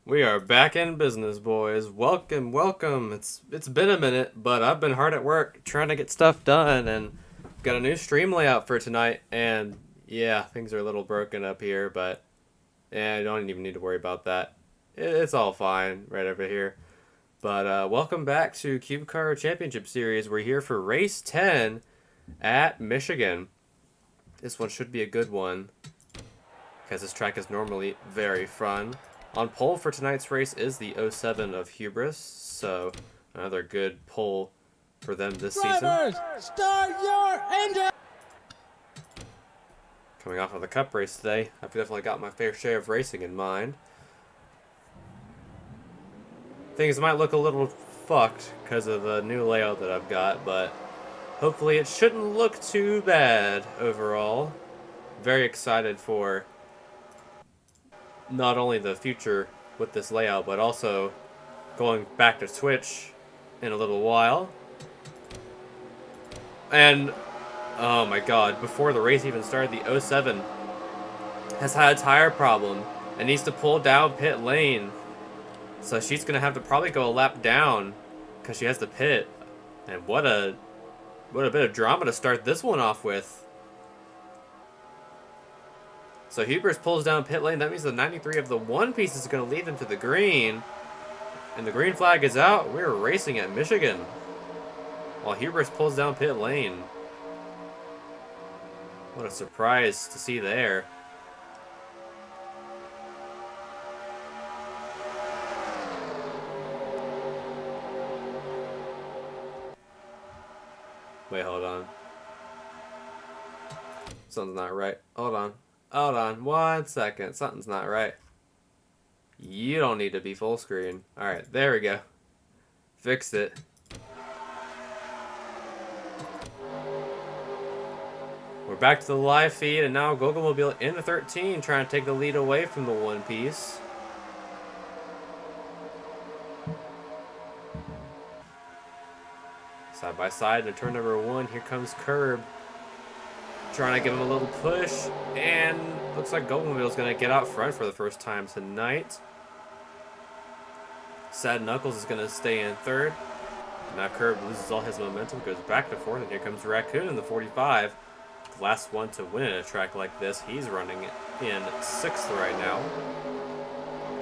We are back in business, boys. Welcome, welcome. It's been a minute, but I've been hard at work trying to get stuff done and got a new stream layout for tonight. And yeah, things are a little broken up here, but yeah, I don't even need to worry about that. It's all fine right over here. But welcome back to Cubecar Championship Series. We're here for race 10 at Michigan. This one should be a good one because this track is normally very fun. On pole for tonight's race is the '07 of Hubris, so another good pole for them this Drivers, season. start your engine! Coming off of the Cup race today, I've definitely got my fair share of racing in mind. Things might look a little fucked because of the new layout that I've got, but hopefully it shouldn't look too bad overall. Very excited for not only the future with this layout, but also going back to Twitch in a little while. And, oh my god, before the race even started, the '07 has had a tire problem and needs to pull down pit lane. So she's going to have to probably go a lap down because she has to pit. And what a bit of drama to start this one off with. So Hubris pulls down pit lane. That means the 93 of the One Piece is going to lead them to the green. And the green flag is out. We're racing at Michigan. While Hubris pulls down pit lane. What a surprise to see there. Wait, hold on. Something's not right. Hold on. Hold on, 1 second. Something's not right. You don't need to be full screen. Alright, there we go. Fixed it. We're back to the live feed, and now Gogomobile in the 13, trying to take the lead away from the One Piece. Side by side in turn number 1, here comes Curb. Trying to give him a little push, and looks like Goldmobile's going to get out front for the first time tonight. Sad Knuckles is going to stay in third. Now Curb loses all his momentum, goes back to fourth, and here comes Raccoon in the 45. The last one to win a track like this. He's running in sixth right now,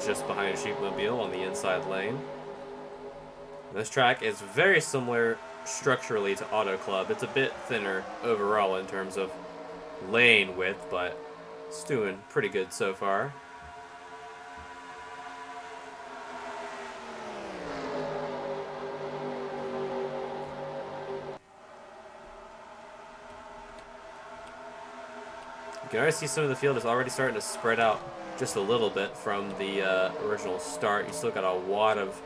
just behind Sheepmobile on the inside lane. This track is very similar structurally to Auto Club. It's a bit thinner overall in terms of lane width, but it's doing pretty good so far. You can already see some of the field is already starting to spread out just a little bit from the original start. You still got a wad of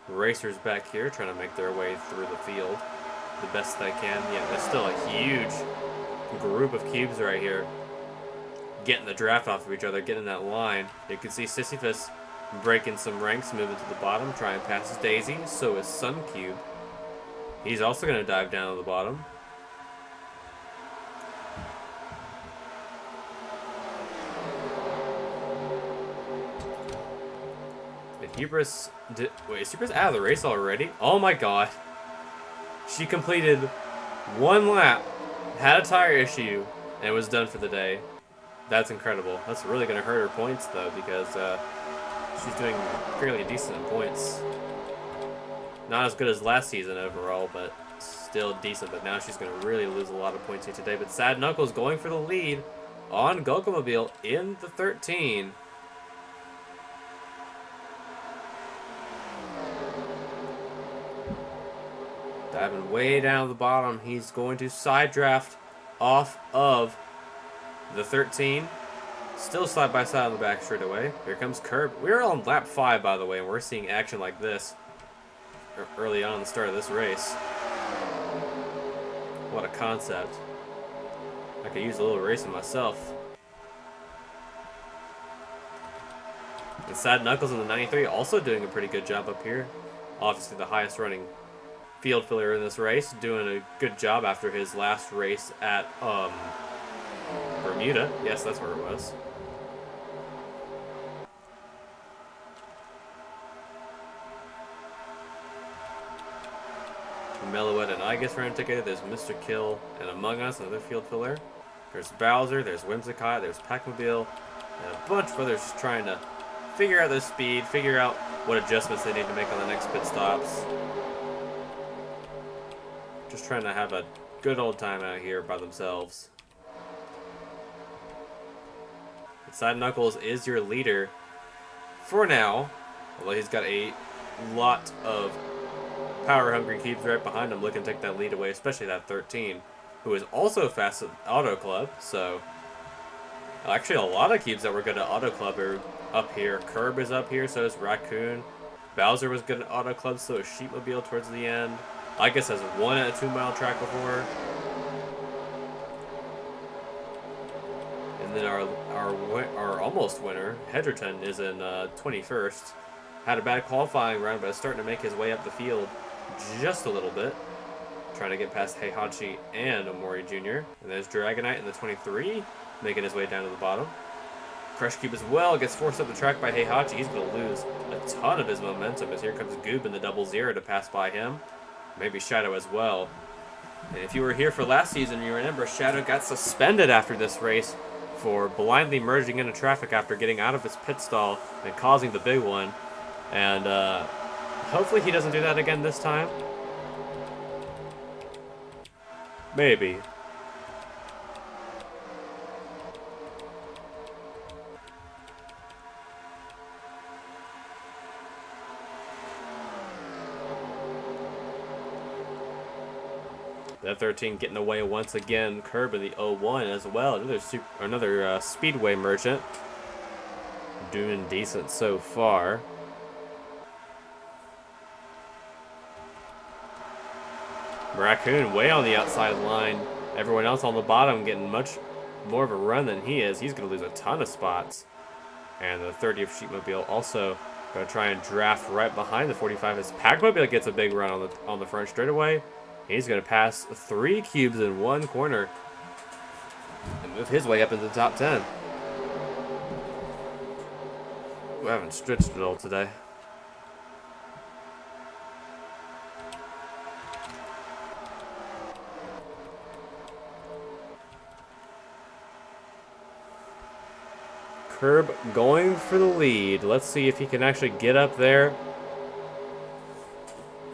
racers back here trying to make their way through the field the best they can. Yeah, there's still a huge group of cubes right here getting the draft off of each other, getting that line. You can see Sisyphus breaking some ranks, moving to the bottom, trying to pass Daisy. So is Suncube. He's also going to dive down to the bottom. Hubris wait, is Hubris out of the race already? Oh my god. She completed one lap, had a tire issue, and was done for the day. That's incredible. That's really going to hurt her points, though, because she's doing fairly decent in points. Not as good as last season overall, but still decent. But now she's going to really lose a lot of points here today. But Sad Knuckles going for the lead on Gogomobile in the 13. Diving way down the bottom. He's going to side draft off of The 13 still side by side on the back straightaway. Here comes Curb. We're on lap 5, by the way, and we're seeing action like this early on the start of this race. What a concept. I could use a little racing myself. And Sad Knuckles in the 93 also doing a pretty good job up here. Obviously the highest running field filler in this race, doing a good job after his last race at Bermuda. Yes, that's where it was. Meloette and Igus running together. There's Mr. Kill and Among Us, another field filler. There's Bowser, there's Whimsicott, there's Pac-Mobile, and a bunch of others just trying to figure out their speed, figure out what adjustments they need to make on the next pit stops. Just trying to have a good old time out here by themselves. Side Knuckles is your leader for now, although he's got a lot of power-hungry cubes right behind him looking to take that lead away, especially that 13, who is also fast at Auto Club. So, actually a lot of cubes that were good at Auto Club are up here. Curb is up here, so is Raccoon. Bowser was good at Auto Club, so is Sheepmobile towards the end. I guess has won at a 2-mile track before. And then our almost winner, Hedgerton, is in 21st. Had a bad qualifying run, but is starting to make his way up the field just a little bit. Trying to get past Heihachi and Omori Jr. And there's Dragonite in the 23, making his way down to the bottom. Crush Cube as well gets forced up the track by Heihachi. He's going to lose a ton of his momentum as here comes Goob in the 00 to pass by him. Maybe Shadow as well. And if you were here for last season, you remember Shadow got suspended after this race for blindly merging into traffic after getting out of his pit stall and causing the big one. And hopefully he doesn't do that again this time. Maybe. That 13 getting away once again. Curb in the 01 as well. Another Speedway merchant. Doing decent so far. Raccoon way on the outside line. Everyone else on the bottom getting much more of a run than he is. He's going to lose a ton of spots. And the 30 of Sheepmobile also going to try and draft right behind the 45 as Pac-Mobile gets a big run on the front straightaway. He's going to pass 3 cubes in one corner and move his way up into the top 10. We haven't stretched it all today. Curb going for the lead. Let's see if he can actually get up there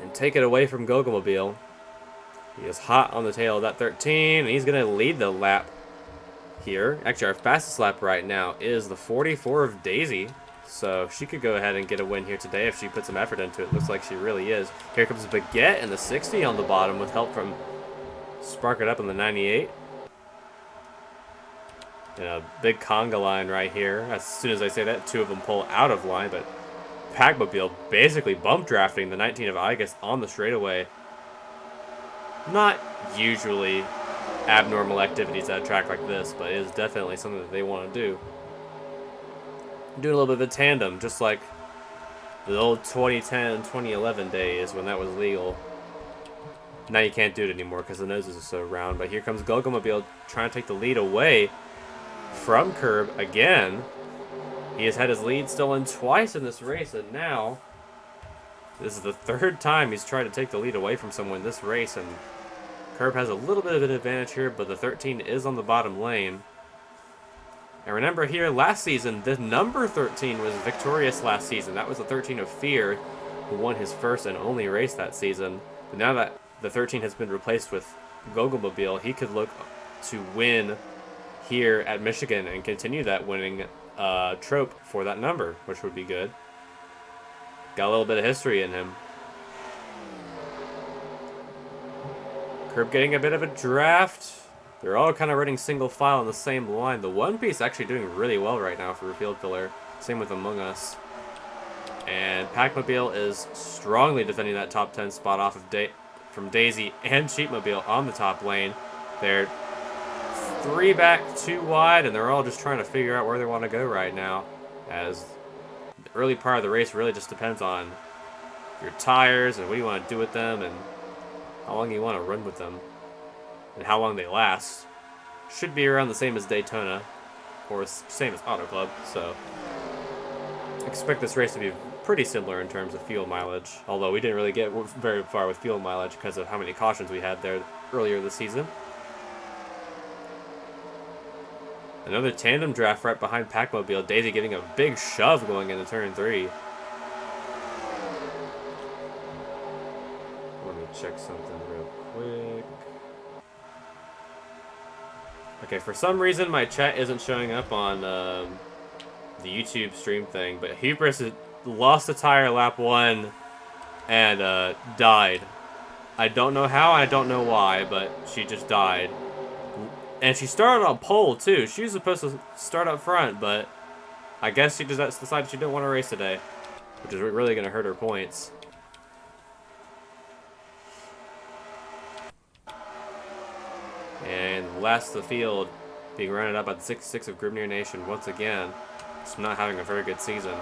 and take it away from Gogomobile. He is hot on the tail of that 13, and he's going to lead the lap here. Actually, our fastest lap right now is the 44 of Daisy, so she could go ahead and get a win here today if she put some effort into it. Looks like she really is. Here comes Baguette in the 60 on the bottom with help from Spark It Up in the 98. And a big conga line right here. As soon as I say that, 2 of them pull out of line, but Pac-Mobile basically bump drafting the 19 of Igus on the straightaway. Not usually abnormal activities at a track like this, but it is definitely something that they want to do. Doing a little bit of a tandem, just like the old 2010, 2011 days when that was legal. Now you can't do it anymore because the noses are so round, but here comes Gogomobile trying to take the lead away from Curb again. He has had his lead stolen twice in this race, and now this is the 3rd time he's tried to take the lead away from someone this race, and Curb has a little bit of an advantage here, but the 13 is on the bottom lane. And remember here, last season, the number 13 was victorious last season. That was the 13 of Fear, who won his first and only race that season. But now that the 13 has been replaced with Gogomobile, he could look to win here at Michigan and continue that winning trope for that number, which would be good. Got a little bit of history in him. Curb getting a bit of a draft. They're all kind of running single file on the same line. The One Piece actually doing really well right now for a field filler. Same with Among Us. And Packmobile is strongly defending that top 10 spot off of from Daisy and Cheatmobile on the top lane. They're 3 back, 2 wide, and they're all just trying to figure out where they want to go right now. As the early part of the race really just depends on your tires and what you want to do with them and how long you want to run with them and how long they last. Should be around the same as Daytona, or same as Auto Club, so expect this race to be pretty similar in terms of fuel mileage, although we didn't really get very far with fuel mileage because of how many cautions we had there earlier this season. Another tandem draft right behind Packmobile. Daisy getting a big shove going into turn 3. Let me check something real quick. Okay, for some reason my chat isn't showing up on the YouTube stream thing, but Hubris lost a tire lap 1 and died. I don't know how, I don't know why, but she just died. And she started on pole, too. She was supposed to start up front, but I guess she just decided she didn't want to race today, which is really going to hurt her points. And last of the field, being rounded up by the 6-6 of Grimnir Nation once again. Just not having a very good season.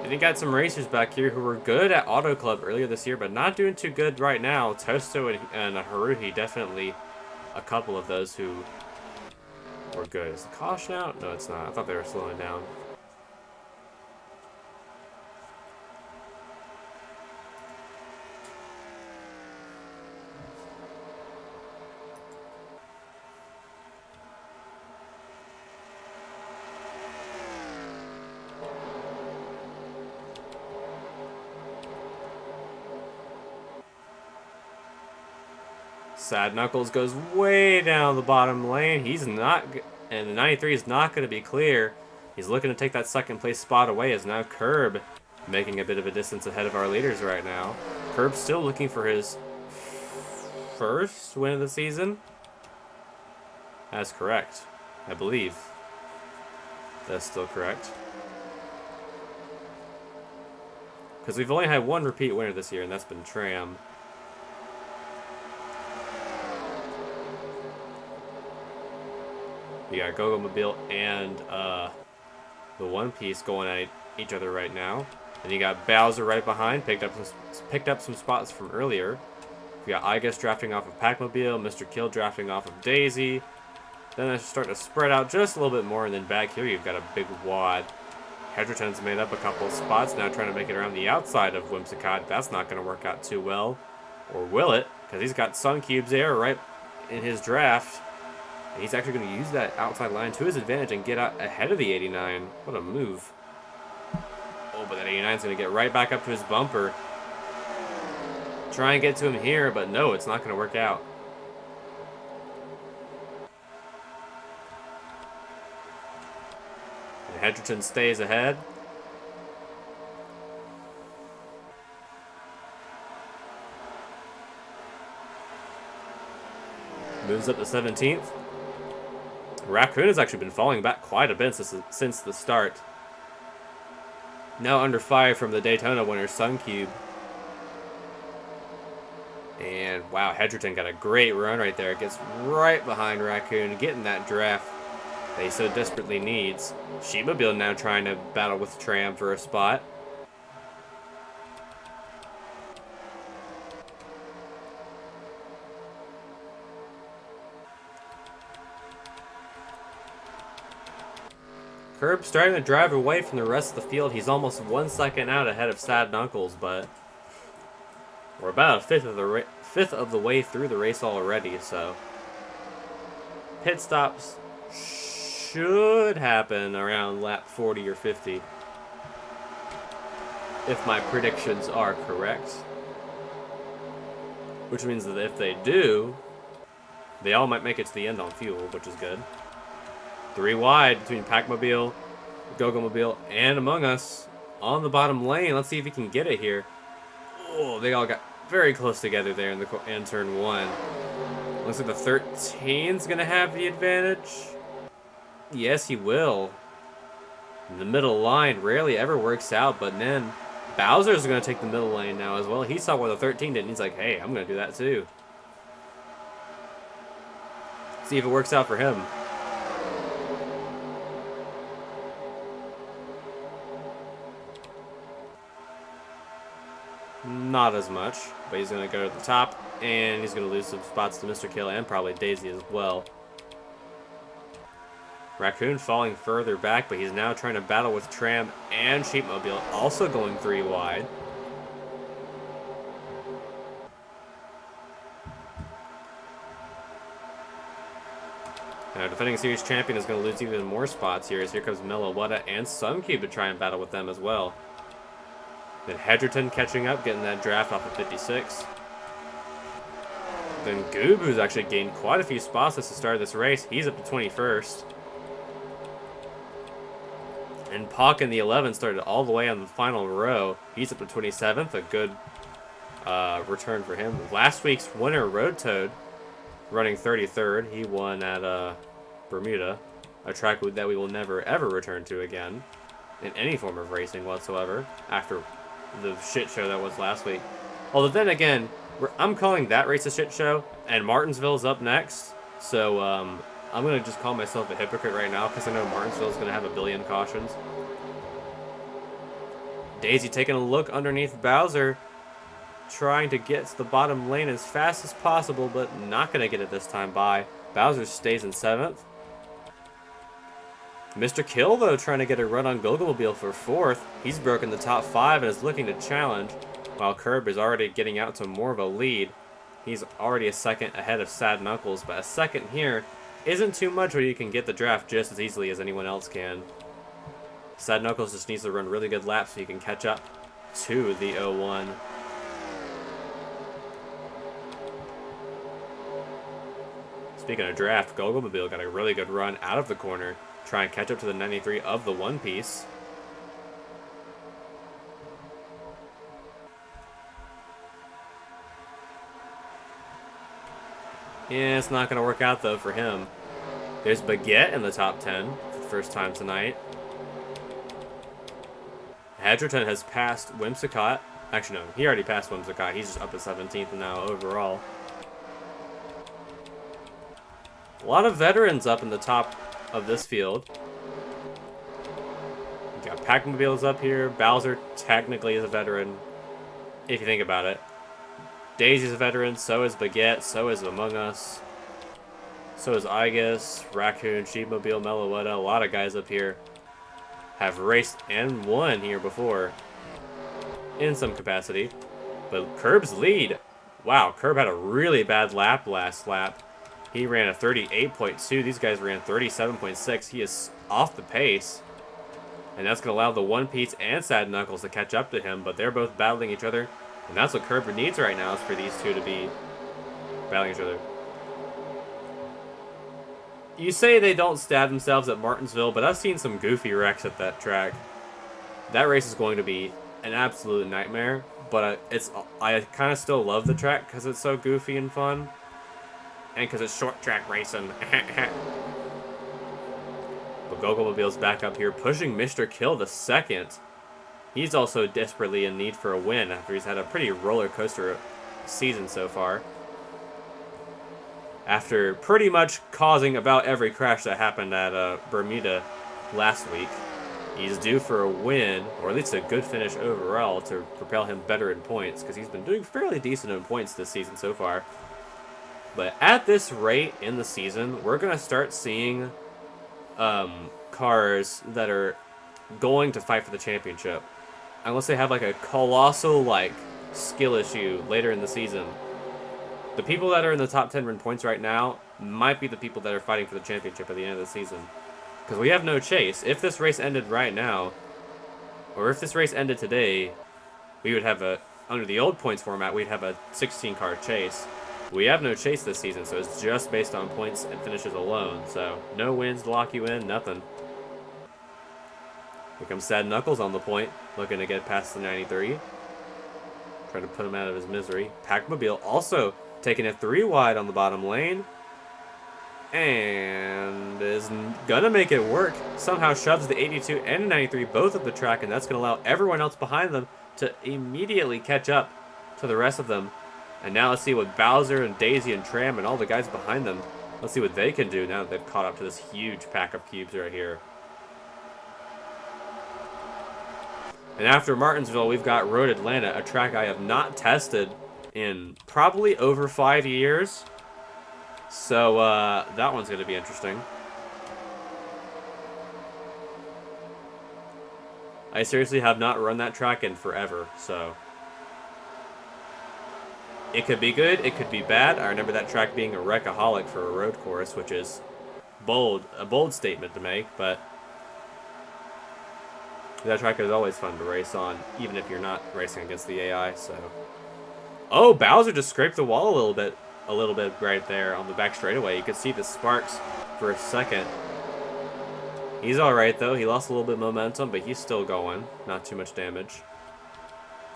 And you got some racers back here who were good at Auto Club earlier this year, but not doing too good right now. Tosto and Haruhi, definitely a couple of those who were good. Is the caution out? No, it's not. I thought they were slowing down. Sad Knuckles goes way down the bottom lane. He's not, and the 93 is not going to be clear. He's looking to take that second place spot away as now Curb making a bit of a distance ahead of our leaders right now. Curb's still looking for his first win of the season. That's correct, I believe. That's still correct. Because we've only had one repeat winner this year, and that's been Tram. We got Gogomobile and the One Piece going at each other right now. And you got Bowser right behind, picked up some spots from earlier. We got Igus drafting off of Packmobile, Mr. Kill drafting off of Daisy. Then it's starting to spread out just a little bit more, and then back here you've got a big wad. Hedgerton's made up a couple of spots, now trying to make it around the outside of Whimsicott. That's not going to work out too well. Or will it? Because he's got Sun Cubes there right in his draft. And he's actually going to use that outside line to his advantage and get out ahead of the 89. What a move. Oh, but that 89 is going to get right back up to his bumper. Try and get to him here, but no, it's not going to work out. And Hedgerton stays ahead. Moves up to 17th. Raccoon has actually been falling back quite a bit since the start. Now under fire from the Daytona winner, Sun Cube. And wow, Hedgerton got a great run right there. Gets right behind Raccoon, getting that draft that he so desperately needs. Sheepmobile now trying to battle with Tram for a spot. Curb starting to drive away from the rest of the field. He's almost 1 second out ahead of Sad Knuckles, but we're about a fifth of the way through the race already, so pit stops should happen around lap 40 or 50 if my predictions are correct, which means that if they do, they all might make it to the end on fuel, which is good. 3 wide between Packmobile, Gogomobile, and Among Us on the bottom lane. Let's see if he can get it here. Oh, they all got very close together there in turn 1. Looks like the 13's gonna have the advantage. Yes, he will. The middle line rarely ever works out, but then Bowser's going to take the middle lane now as well. He saw what the 13 did, and he's like, hey, I'm going to do that too. See if it works out for him. Not as much, but he's going to go to the top, and he's going to lose some spots to Mr. Kill and probably Daisy as well. Raccoon falling further back, but he's now trying to battle with Tram and Sheepmobile, also going 3 wide. Now, defending series champion is going to lose even more spots here, as here comes Melawetta and Suncube to try and battle with them as well. Then Hedgerton catching up, getting that draft off of 56. Then Goob, who's actually gained quite a few spots since the start of this race, he's up to 21st. And Pock in the 11 started all the way on the final row. He's up to 27th, a good return for him. Last week's winner, Road Toad, running 33rd. He won at Bermuda, a track that we will never ever return to again in any form of racing whatsoever after the shit show that was last week. Although then again, I'm calling that race a shit show, and Martinsville's up next, so I'm going to just call myself a hypocrite right now because I know Martinsville's going to have a billion cautions. Daisy taking a look underneath Bowser, trying to get to the bottom lane as fast as possible, but not going to get it this time by. Bowser stays in 7th. Mr. Kill, though, trying to get a run on Gogomobile for 4th. He's broken the top 5 and is looking to challenge, while Curb is already getting out to more of a lead. He's already a second ahead of Sad Knuckles, but a second here isn't too much where you can get the draft just as easily as anyone else can. Sad Knuckles just needs to run really good laps so he can catch up to the 01. Speaking of draft, Gogomobile got a really good run out of the corner, try and catch up to the 93 of the One Piece. Yeah, it's not going to work out, though, for him. There's Baguette in the top 10 for the first time tonight. Hedgerton has passed Whimsicott. Actually, no, he already passed Whimsicott. He's just up to 17th now overall. A lot of veterans up in the top of this field. You got Pac-Mobiles up here. Bowser technically is a veteran, if you think about it. Daisy's a veteran, so is Baguette, so is Among Us, so is Igus, Raccoon, Sheepmobile, Melawetta. A lot of guys up here have raced and won here before in some capacity. But Curb's lead, wow, Curb had a really bad lap last lap. He ran a 38.2. These guys ran 37.6. He is off the pace. And that's going to allow the One Piece and Sad Knuckles to catch up to him, but they're both battling each other. And that's what Curb needs right now, is for these two to be battling each other. You say they don't stab themselves at Martinsville, but I've seen some goofy wrecks at that track. That race is going to be an absolute nightmare, but I kind of still love the track because it's so goofy and fun. And because it's short track racing. But Gogomobile's back up here, pushing Mr. Kill to second. He's also desperately in need for a win after he's had a pretty roller coaster season so far. After pretty much causing about every crash that happened at Bermuda last week, he's due for a win, or at least a good finish overall, to propel him better in points, because he's been doing fairly decent in points this season so far. But at this rate in the season, we're going to start seeing cars that are going to fight for the championship. Unless they have like a colossal skill issue later in the season. The people that are in the top 10 win points right now might be the people that are fighting for the championship at the end of the season. Because we have no chase. If this race ended right now, or if this race ended today, we would have under the old points format, we'd have a 16-car chase. We have no chase this season, so it's just based on points and finishes alone. So no wins to lock you in, nothing. Here comes Sad Knuckles on the point, looking to get past the 93. Trying to put him out of his misery. Pac-Mobile also taking it 3 wide on the bottom lane, and is gonna make it work. Somehow shoves the 82 and the 93 both up the track, and that's gonna allow everyone else behind them to immediately catch up to the rest of them. And now let's see what Bowser and Daisy and Tram and all the guys behind them, let's see what they can do now that they've caught up to this huge pack of cubes right here. And after Martinsville, we've got Road Atlanta, a track I have not tested in probably over 5 years. So that one's going to be interesting. I seriously have not run that track in forever, so it could be good, it could be bad. I remember that track being a wreckaholic for a road course, which is a bold statement to make, but that track is always fun to race on, even if you're not racing against the AI. So, oh, Bowser just scraped the wall a little bit right there on the back straightaway. You could see the sparks for a second. He's all right though. He lost a little bit of momentum, but he's still going. Not too much damage.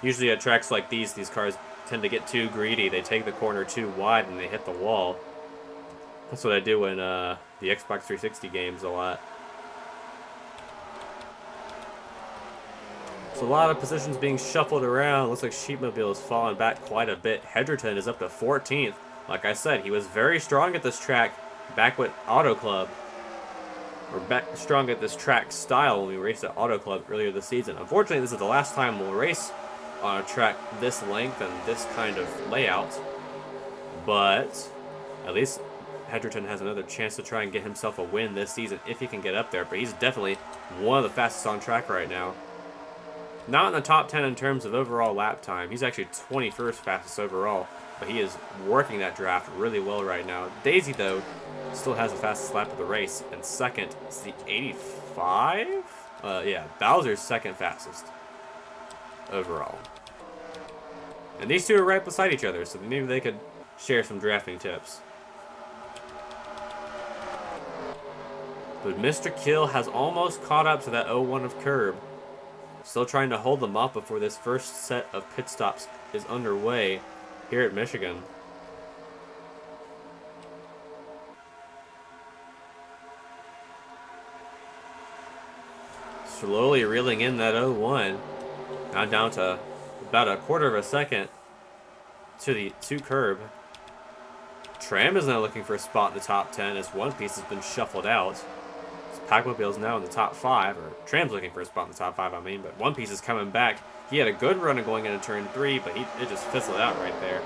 Usually at tracks like these cars tend to get too greedy. They take the corner too wide and they hit the wall. That's what I do in the Xbox 360 games a lot. So a lot of positions being shuffled around. Looks like Sheepmobile has fallen back quite a bit. Hedgerton is up to 14th. Like I said, he was very strong at this track back with Auto Club. Or back strong at this track style when we raced at Auto Club earlier this season. Unfortunately, this is the last time we'll race on a track this length and this kind of layout. But at least Hedgerton has another chance to try and get himself a win this season if he can get up there. But he's definitely one of the fastest on track right now. Not in the top 10 in terms of overall lap time. He's actually 21st fastest overall. But he is working that draft really well right now. Daisy, though, still has the fastest lap of the race. And second is the 85? Yeah, Bowser's second fastest overall. And these two are right beside each other, so maybe they could share some drafting tips. But Mr. Kill has almost caught up to that 0-1 of Curb. Still trying to hold them up before this first set of pit stops is underway here at Michigan. Slowly reeling in that 0-1. Now down to about a quarter of a second to Curb. Tram is now looking for a spot in the top 10 as One Piece has been shuffled out. Pac-Mobile's now in the top 5, or Tram's looking for a spot in the top 5, I mean, but One Piece is coming back. He had a good run going into turn 3, but it just fizzled out right there.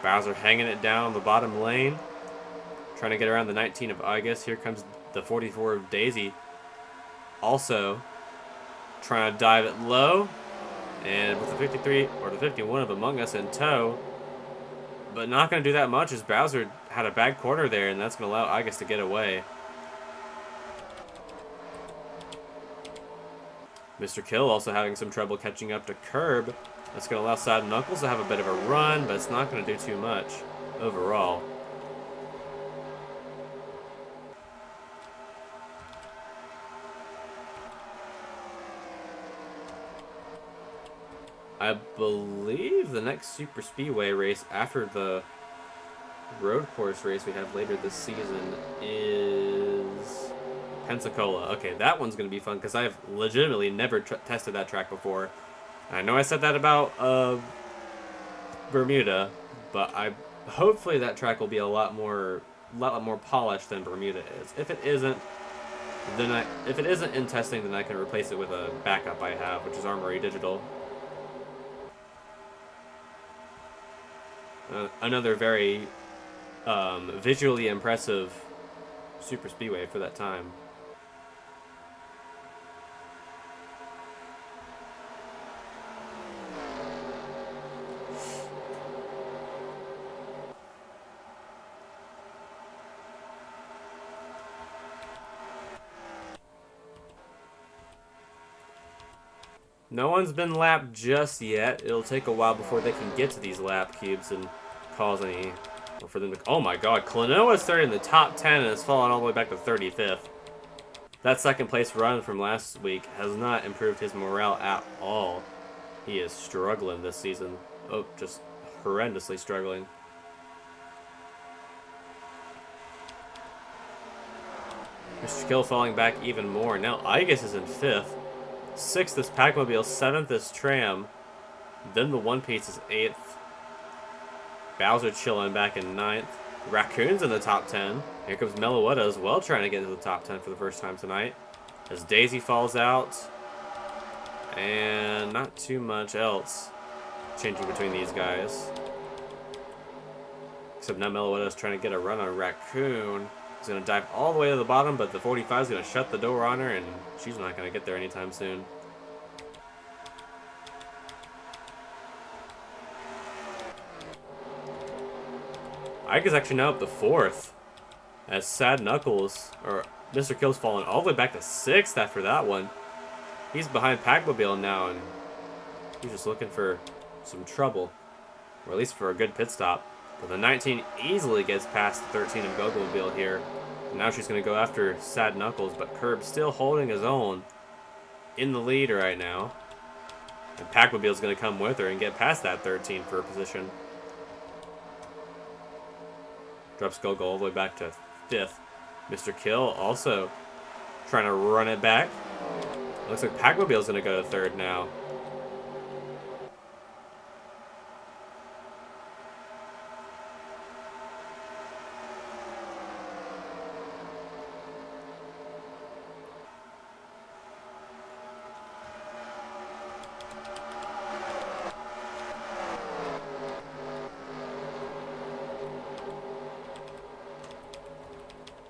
Bowser hanging it down on the bottom lane. Trying to get around the 19 of Igus. Here comes the 44 of Daisy. Also trying to dive it low. And with the 53 or the 51 of Among Us in tow. But not going to do that much as Bowser had a bad corner there, and that's going to allow Igus to get away. Mr. Kill also having some trouble catching up to Curb. That's going to allow Sad Knuckles to have a bit of a run, but it's not going to do too much overall. I believe the next Super Speedway race after the road course race we have later this season is Pensacola. Okay, that one's going to be fun because I've legitimately never tested that track before. I know I said that about Bermuda, but hopefully that track will be a lot more polished than Bermuda is. If it isn't in testing, then I can replace it with a backup I have, which is Armory Digital. Another very visually impressive Super Speedway for that time. No one's been lapped just yet. It'll take a while before they can get to these lap cubes and cause any, or for them to, oh my god, Klonoa's third in the top 10 and has fallen all the way back to 35th. That second place run from last week has not improved his morale at all. He is struggling this season. Oh, just horrendously struggling. Mr. Kill falling back even more. Now Igus is in 5th. 6th is Packmobile. 7th is Tram. Then the One Piece is 8th. Bowser chilling back in 9th. Raccoon's in the top 10. Here comes Meloetta as well, trying to get into the top 10 for the first time tonight. As Daisy falls out. And not too much else changing between these guys. Except now Meloetta is trying to get a run on Raccoon. He's going to dive all the way to the bottom, but the 45 is going to shut the door on her, and she's not going to get there anytime soon. Ike is actually now up to 4th. As Sad Knuckles, or Mr. Kill's fallen all the way back to 6th after that one. He's behind Packmobile now, and he's just looking for some trouble. Or at least for a good pit stop. But the 19 easily gets past the 13 of Gogomobile here. And now she's going to go after Sad Knuckles, but Curb still holding his own in the lead right now. And Packmobile's going to come with her and get past that 13 for a position. Drops Gogo all the way back to 5th. Mr. Kill also trying to run it back. Looks like Packmobile's going to go to 3rd now.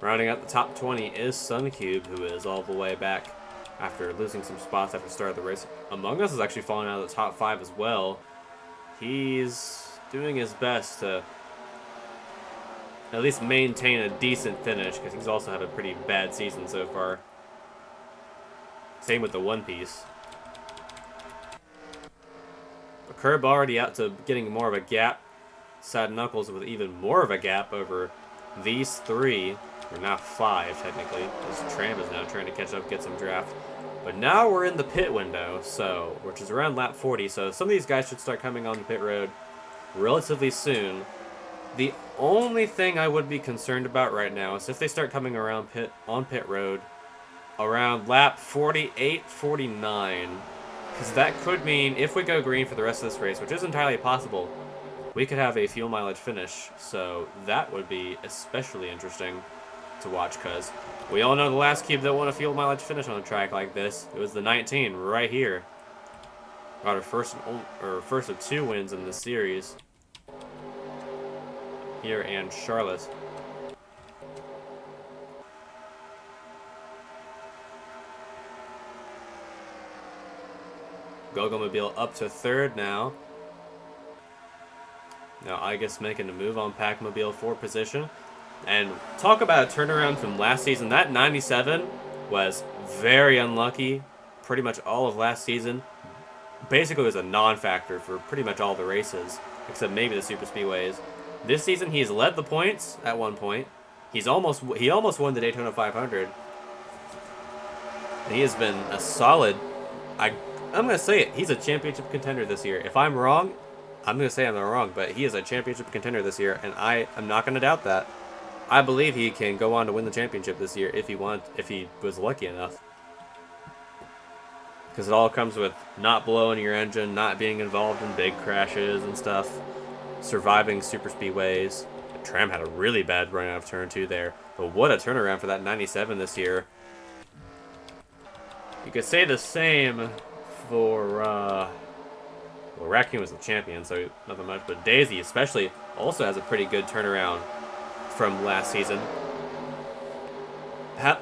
Rounding out the top 20 is Suncube, who is all the way back after losing some spots after the start of the race. Among Us is actually falling out of the top 5 as well. He's doing his best to at least maintain a decent finish, because he's also had a pretty bad season so far. Same with the One Piece. But Curb already out to getting more of a gap. Sad Knuckles with even more of a gap over these 3. Or now 5, technically, as Tram is now trying to catch up, get some draft. But now we're in the pit window, so which is around lap 40, so some of these guys should start coming on the pit road relatively soon. The only thing I would be concerned about right now is if they start coming around pit road around lap 48, 49, because that could mean if we go green for the rest of this race, which is entirely possible, we could have a fuel mileage finish, so that would be especially interesting to watch, because we all know the last cube that won a fuel mileage finish on a track like this. It was the 19 right here. Got her first of 2 wins in this series. Here and Charlotte. Gogomobile up to 3rd now. Now Igus making a move on Packmobile for position. And talk about a turnaround from last season. That 97 was very unlucky pretty much all of last season. Basically was a non-factor for pretty much all the races, except maybe the super speedways. This season he's led the points at one point. He almost won the Daytona 500. And he has been a solid, I'm going to say it, he's a championship contender this year. If I'm wrong, I'm going to say I'm wrong, but he is a championship contender this year, and I am not going to doubt that. I believe he can go on to win the championship this year if he was lucky enough. Because it all comes with not blowing your engine, not being involved in big crashes and stuff, surviving super speedways. Tram had a really bad run out of turn 2 there, but what a turnaround for that 97 this year. You could say the same for, well, Raccoon was the champion, so nothing much, but Daisy especially also has a pretty good turnaround from last season.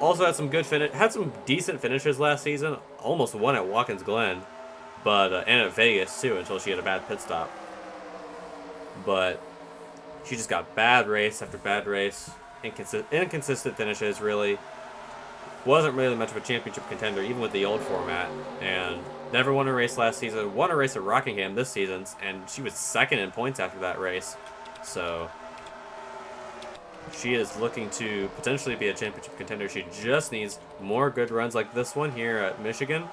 Also had some good had some decent finishes last season. Almost won at Watkins Glen, but and at Vegas too until she had a bad pit stop. But she just got bad race after bad race, inconsistent finishes. Really wasn't really much of a championship contender even with the old format, and never won a race last season. Won a race at Rockingham this season, and she was 2nd in points after that race. So She is looking to potentially be a championship contender. She just needs more good runs like this one here at Michigan.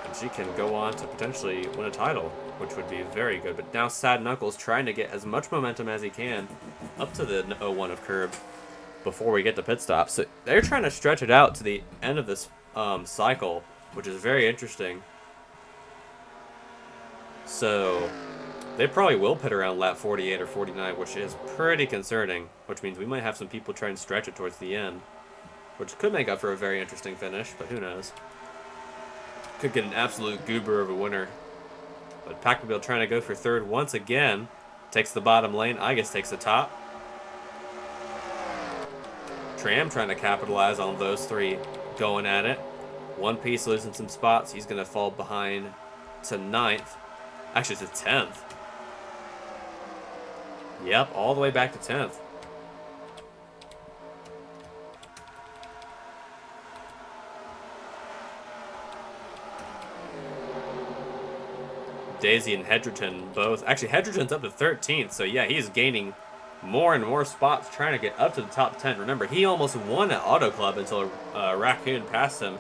And she can go on to potentially win a title, which would be very good. But now Sad Knuckles trying to get as much momentum as he can up to the 0-1 of Curb before we get to pit stop. So they're trying to stretch it out to the end of this cycle, which is very interesting. So they probably will pit around lap 48 or 49, which is pretty concerning, which means we might have some people try and stretch it towards the end, which could make up for a very interesting finish, but who knows. Could get an absolute goober of a winner. But Pacmobile trying to go for third once again. Takes the bottom lane. Igus takes the top. Tram trying to capitalize on those three going at it. One Piece losing some spots. He's going to fall behind to 9th. Actually, to 10th. Yep, all the way back to 10th. Daisy and Hedgerton both. Actually, Hedgerton's up to 13th, so yeah, he's gaining more and more spots trying to get up to the top 10. Remember, he almost won at Auto Club until Raccoon passed him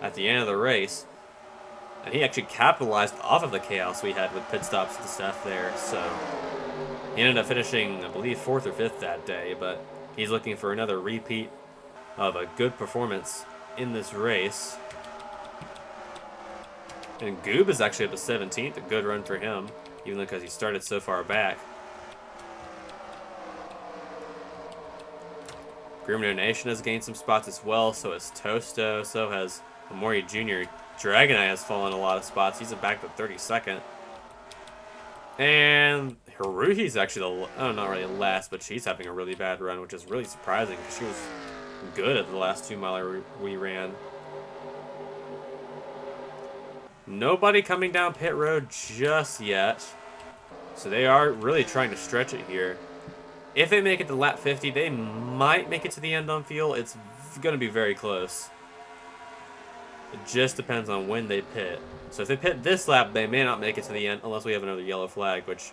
at the end of the race. And he actually capitalized off of the chaos we had with pit stops and stuff there, so he ended up finishing, I believe, 4th or 5th that day, but he's looking for another repeat of a good performance in this race. And Goob is actually up to 17th, a good run for him, even though because he started so far back. Grimno Nation has gained some spots as well, so has Tosto, so has Amori Jr. Dragonite has fallen a lot of spots. He's back to 32nd. And Haruhi's actually, not really last, but she's having a really bad run, which is really surprising because she was good at the last 2-miler we ran. Nobody coming down pit road just yet. So they are really trying to stretch it here. If they make it to lap 50, they might make it to the end on fuel. It's going to be very close. It just depends on when they pit. So if they pit this lap, they may not make it to the end unless we have another yellow flag, which,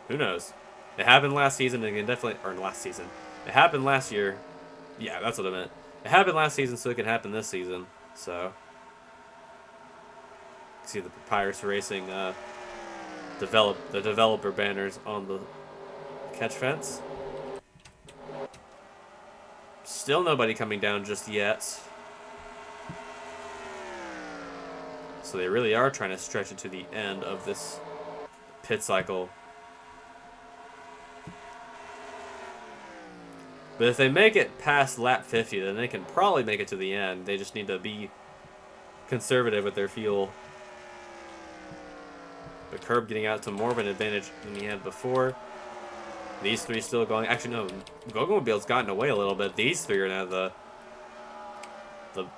who knows? It happened last season, and it can definitely, or last season. It happened last year. Yeah, that's what I meant. It happened last season, so it can happen this season. So see the Papyrus Racing the developer banners on the catch fence. Still nobody coming down just yet. So they really are trying to stretch it to the end of this pit cycle. But if they make it past lap 50, then they can probably make it to the end. They just need to be conservative with their fuel. But Curb getting out to more of an advantage than he had before. These three still going. Actually, no. Gogomobile's gotten away a little bit. These three are now the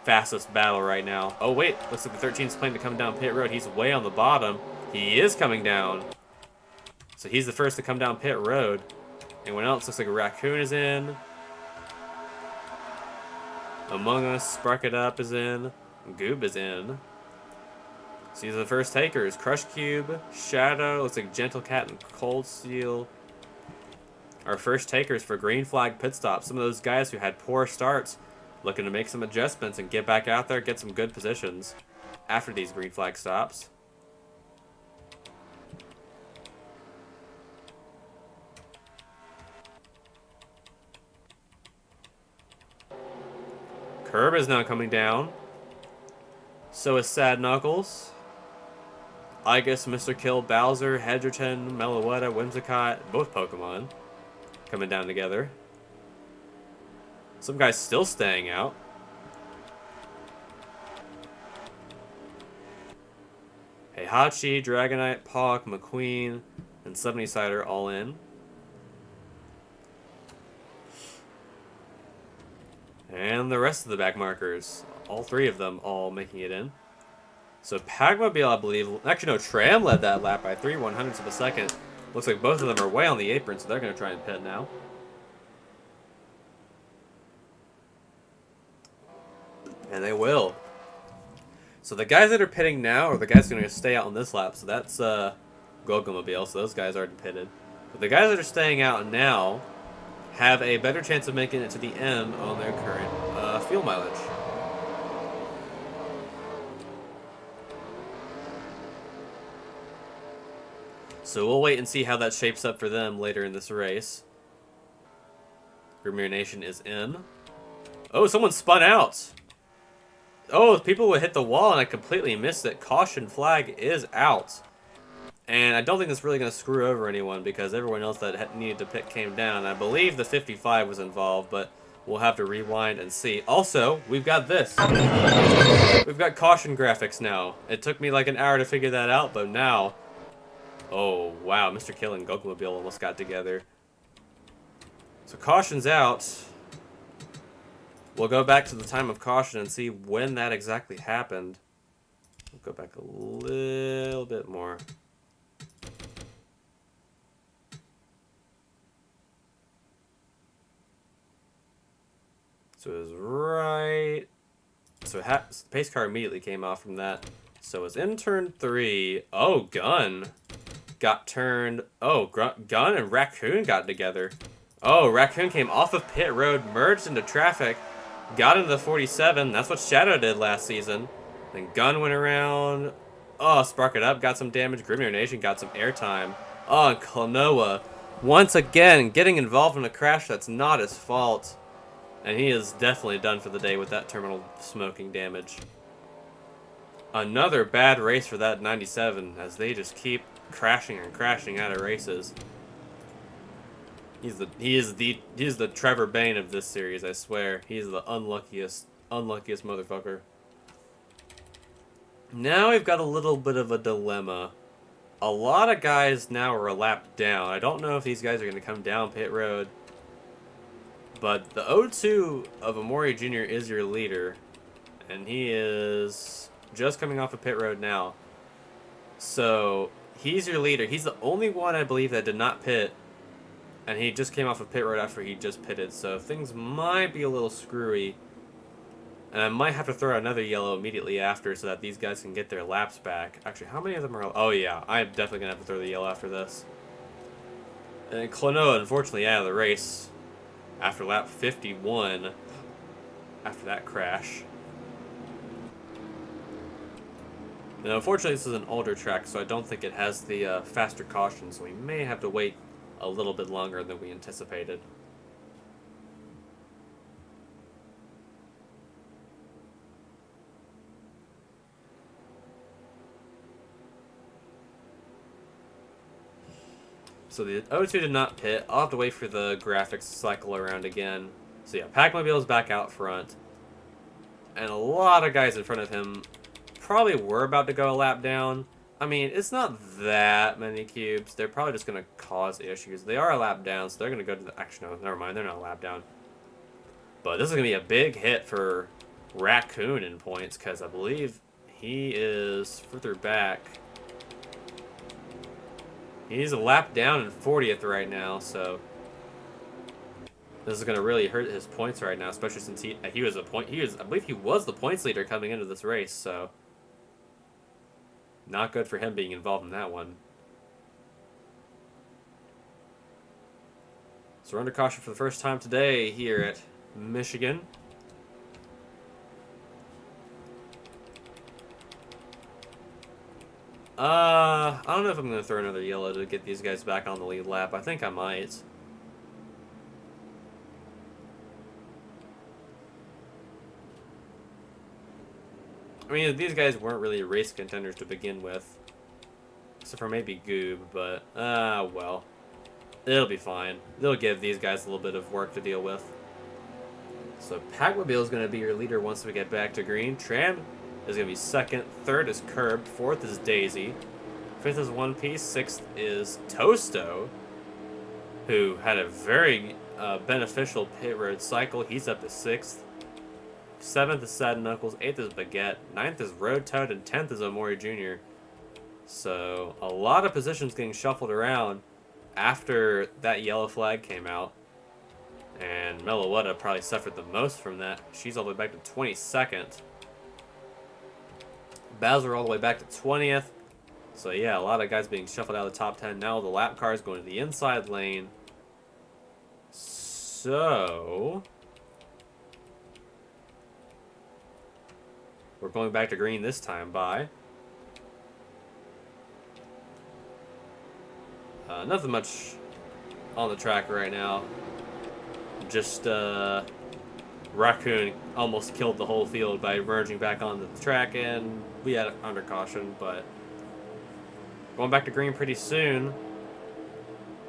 fastest battle right now. Oh, wait. Looks like the 13's planning to come down pit road. He's way on the bottom. He is coming down. So he's the first to come down pit road. Anyone else? Looks like a Raccoon is in. Among Us, Spark It Up is in. Goob is in. So these are the first takers. Crush Cube, Shadow, looks like Gentle Cat and Cold Steel. Our first takers for green flag pit stops. Some of those guys who had poor starts looking to make some adjustments and get back out there, get some good positions after these green flag stops. Curb is now coming down. So is Sad Knuckles. Igus, Mr. Kill, Bowser, Hedgerton, Meloetta, Whimsicott, both Pokemon coming down together. Some guys still staying out. Heihachi, Dragonite, Pawk, McQueen, and Sunnyside all in. And the rest of the back markers, all three of them all making it in. So Pagmobile, I believe, actually no, Tram led that lap by 3/100ths of a second. Looks like both of them are way on the apron, so they're going to try and pit now. And they will. So the guys that are pitting now are the guys going to stay out on this lap. So that's Gogomobile, so those guys already pitted. But the guys that are staying out now have a better chance of making it to the M on their current fuel mileage. So we'll wait and see how that shapes up for them later in this race. Grimir Nation is in. Oh, someone spun out. Oh, people would hit the wall and I completely missed it. Caution flag is out. And I don't think it's really going to screw over anyone because everyone else that needed to pit came down. I believe the 55 was involved, but we'll have to rewind and see. Also, we've got this. We've got caution graphics now. It took me like an hour to figure that out, but now... Oh, wow. Mr. Kill and Gokumobile almost got together. So caution's out. We'll go back to the time of caution and see when that exactly happened. We'll go back a little bit more. So it was right... So the pace car immediately came off from that. So it was in turn 3. Oh, Gun got turned... Oh, Gun and Raccoon got together. Oh, Raccoon came off of pit road, merged into traffic, got into the 47. That's what Shadow did last season. Then Gun went around. Oh, Spark It Up got some damage. Grimir Nation got some airtime. Oh, and Klonoa, once again, getting involved in a crash that's not his fault. And he is definitely done for the day with that terminal smoking damage. Another bad race for that 97 as they just keep crashing and crashing out of races. He is the Trevor Bane of this series, I swear. He's the unluckiest motherfucker. Now we've got a little bit of a dilemma. A lot of guys now are a lap down. I don't know if these guys are going to come down pit road. But the O2 of Amori Jr. is your leader. And he is just coming off of pit road now. So, he's your leader. He's the only one, I believe, that did not pit. And he just came off of pit road after he just pitted. So, things might be a little screwy. And I might have to throw another yellow immediately after so that these guys can get their laps back. Actually, how many of them are... Oh, yeah. I'm definitely going to have to throw the yellow after this. And Klonoa, unfortunately, out of the race after lap 51 after that crash. And unfortunately, this is an older track, so I don't think it has the faster caution, so we may have to wait a little bit longer than we anticipated. So the O2 did not pit. I'll have to wait for the graphics to cycle around again. So yeah, Pac-Mobile's back out front. And a lot of guys in front of him probably were about to go a lap down. I mean, it's not that many cubes. They're probably just going to cause issues. They are a lap down, so they're going to go to the... Actually, no, never mind. They're not a lap down. But this is going to be a big hit for Raccoon in points, because I believe he is further back. He's a lap down in 40th right now, so this is going to really hurt his points right now, especially since he was I believe he was the points leader coming into this race, so not good for him being involved in that one. So we're under caution for the first time today here at Michigan. I don't know if I'm going to throw another yellow to get these guys back on the lead lap. I think I might. I mean, these guys weren't really race contenders to begin with. Except for maybe Goob, but, well. It'll be fine. They'll give these guys a little bit of work to deal with. So, Pac-Mobile is going to be your leader once we get back to green. Tram is going to be second. Third is Curb. Fourth is Daisy. Fifth is One Piece. Sixth is Toasto, who had a very beneficial pit road cycle. He's up to sixth. Seventh is Sad Knuckles. Eighth is Baguette. Ninth is Road Toad. And 10th is Omori Jr. So, a lot of positions getting shuffled around after that yellow flag came out. And Meloetta probably suffered the most from that. She's all the way back to 22nd. Bowser all the way back to 20th. So yeah, a lot of guys being shuffled out of the top 10. Now the lap car is going to the inside lane. So we're going back to green this time by. Nothing much on the track right now. Just Raccoon almost killed the whole field by merging back onto the track, and we had it under caution, but going back to green pretty soon.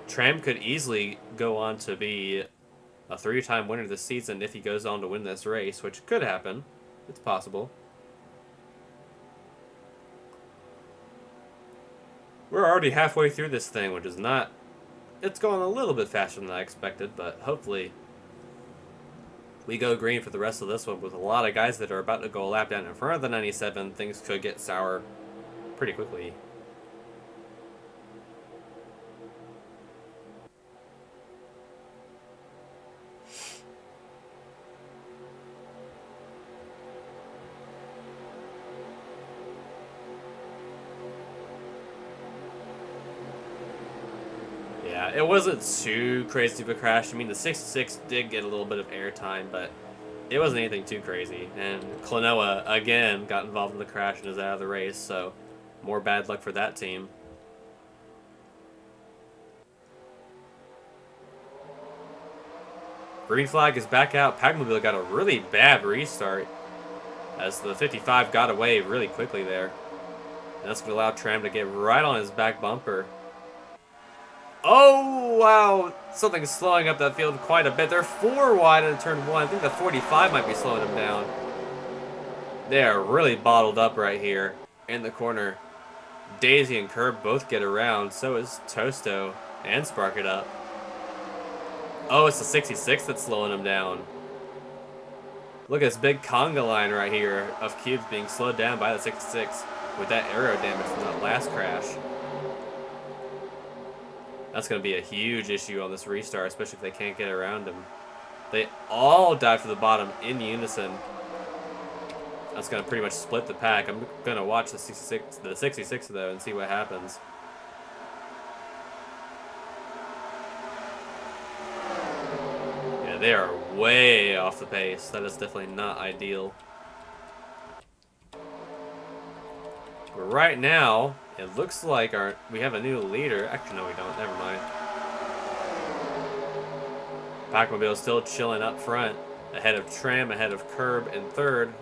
Tram could easily go on to be a 3-time winner this season if he goes on to win this race, which could happen. It's possible. We're already halfway through this thing, which is not... It's going a little bit faster than I expected, but hopefully we go green for the rest of this one. With a lot of guys that are about to go a lap down in front of the 97, things could get sour pretty quickly. Yeah, it wasn't too crazy of a crash. I mean, the 66 did get a little bit of airtime, but it wasn't anything too crazy. And Klonoa, again, got involved in the crash and is out of the race, so more bad luck for that team. Green flag is back out. Packmobile got a really bad restart as the 55 got away really quickly there. And that's going to allow Tram to get right on his back bumper. Oh, wow. Something's slowing up that field quite a bit. They're 4 wide in turn 1. I think the 45 might be slowing them down. They are really bottled up right here in the corner. Daisy and Curb both get around. So is Toasto and Spark It Up. Oh, it's the 66 that's slowing them down. Look at this big conga line right here of cubes being slowed down by the 66 with that aero damage from that last crash. That's going to be a huge issue on this restart, especially if they can't get around him. They all dive to the bottom in unison. That's going to pretty much split the pack. I'm going to watch the 66 though and see what happens. Yeah, they are way off the pace. That is definitely not ideal. But right now, it looks like we have a new leader. Actually, no, we don't. Never mind. Packmobile still chilling up front, ahead of Tram, ahead of Curb in third.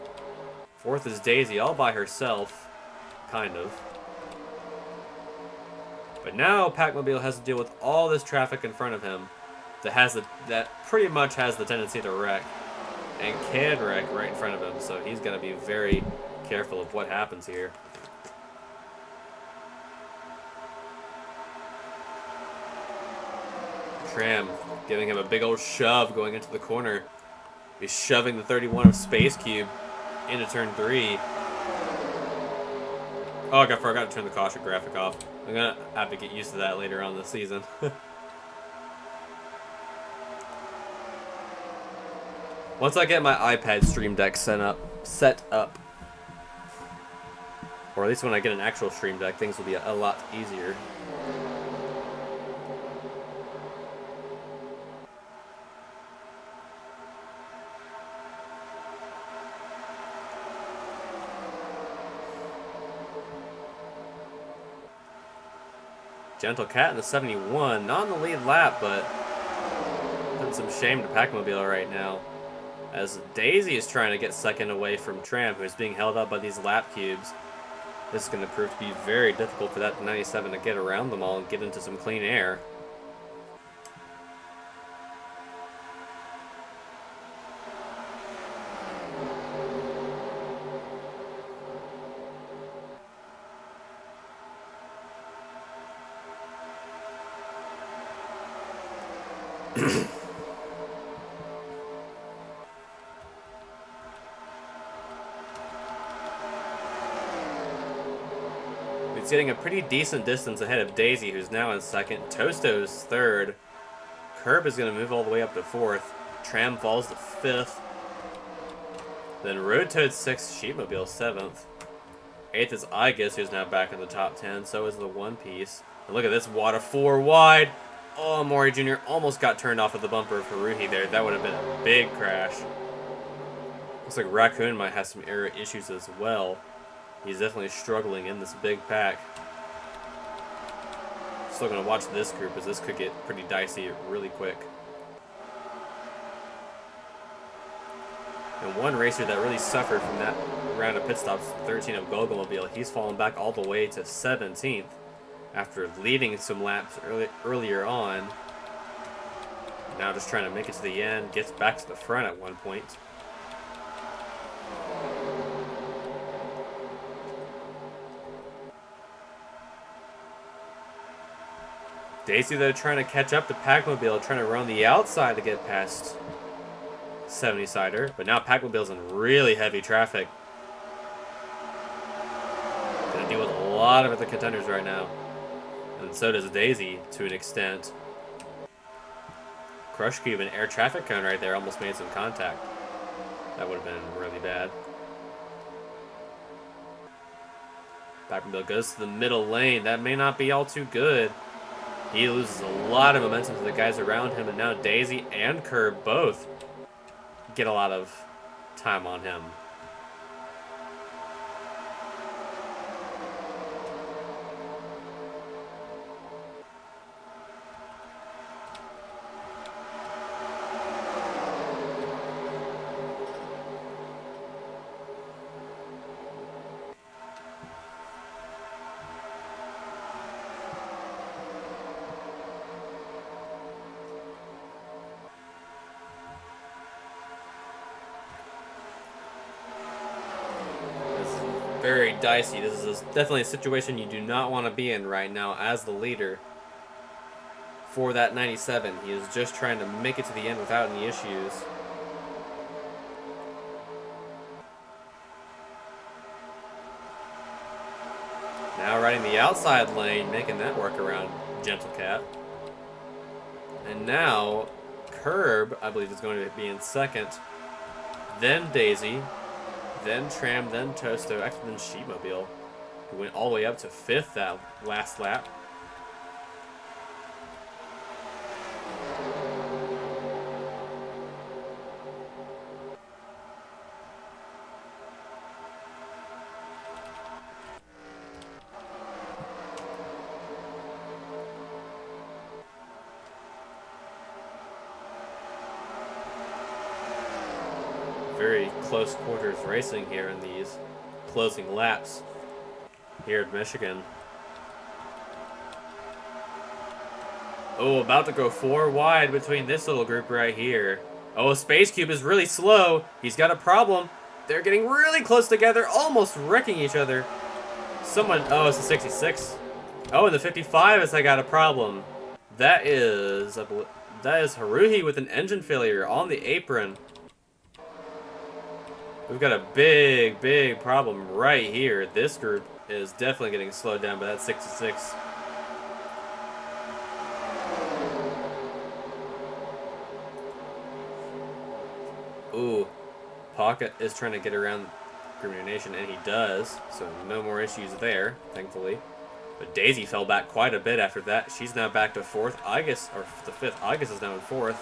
Fourth is Daisy, all by herself, kind of. But now Packmobile has to deal with all this traffic in front of him that pretty much has the tendency to wreck, and can wreck right in front of him. So he's got to be very careful of what happens here. Tram giving him a big old shove going into the corner. He's shoving the 31 of Space Cube into turn 3. Oh, I forgot to turn the caution graphic off. I'm going to have to get used to that later on this season. Once I get my iPad Stream Deck set up, or at least when I get an actual Stream Deck, things will be a lot easier. Gentle Cat in the 71, not in the lead lap, but putting some shame to Packmobile right now. As Daisy is trying to get second away from Tram, who is being held up by these lap cubes. This is going to prove to be very difficult for that 97 to get around them all and get into some clean air. It's getting a pretty decent distance ahead of Daisy, who's now in second. Toasto's third. Curb is going to move all the way up to fourth. Tram falls to fifth. Then Road Toad sixth, Sheepmobile seventh. Eighth is Igus, who's now back in the top 10. So is the One Piece. And look at this water, 4 wide. Oh, Maury Jr. almost got turned off of the bumper for Ruhi there. That would have been a big crash. Looks like Raccoon might have some air issues as well. He's definitely struggling in this big pack. Still going to watch this group as this could get pretty dicey really quick. And one racer that really suffered from that round of pit stops, 13 of Gogomobile, he's fallen back all the way to 17th after leading some laps earlier on. Now just trying to make it to the end, gets back to the front at one point. Daisy, though, trying to catch up to Packmobile, trying to run the outside to get past 70-sider. But now Packmobile's in really heavy traffic. Gonna deal with a lot of other contenders right now. And so does Daisy, to an extent. Crush Cube and air traffic cone right there almost made some contact. That would have been really bad. Packmobile goes to the middle lane. That may not be all too good. He loses a lot of momentum to the guys around him, and now Daisy and Curb both get a lot of time on him. Very dicey. This is definitely a situation you do not want to be in right now as the leader for that 97. He is just trying to make it to the end without any issues. Now riding the outside lane, making that work around Gentle Cat. And now Curb, I believe, is going to be in second. Then Daisy. Then Tram, then Toasto, actually then Sheepmobile, who went all the way up to 5th that last lap. Very close quarters racing here in these closing laps here at Michigan. Oh, about to go 4 wide between this little group right here. Oh, Space Cube is really slow. He's got a problem. They're getting really close together, almost wrecking each other. Someone, oh, it's the 66. Oh, and the 55 has got a problem. That is Haruhi with an engine failure on the apron. We've got a big, big problem right here. This group is definitely getting slowed down by that 66. Ooh, Pocket is trying to get around Grimmer Nation, and he does. So no more issues there, thankfully. But Daisy fell back quite a bit after that. She's now back to 4th. Igus, or the 5th. Igus is now in 4th.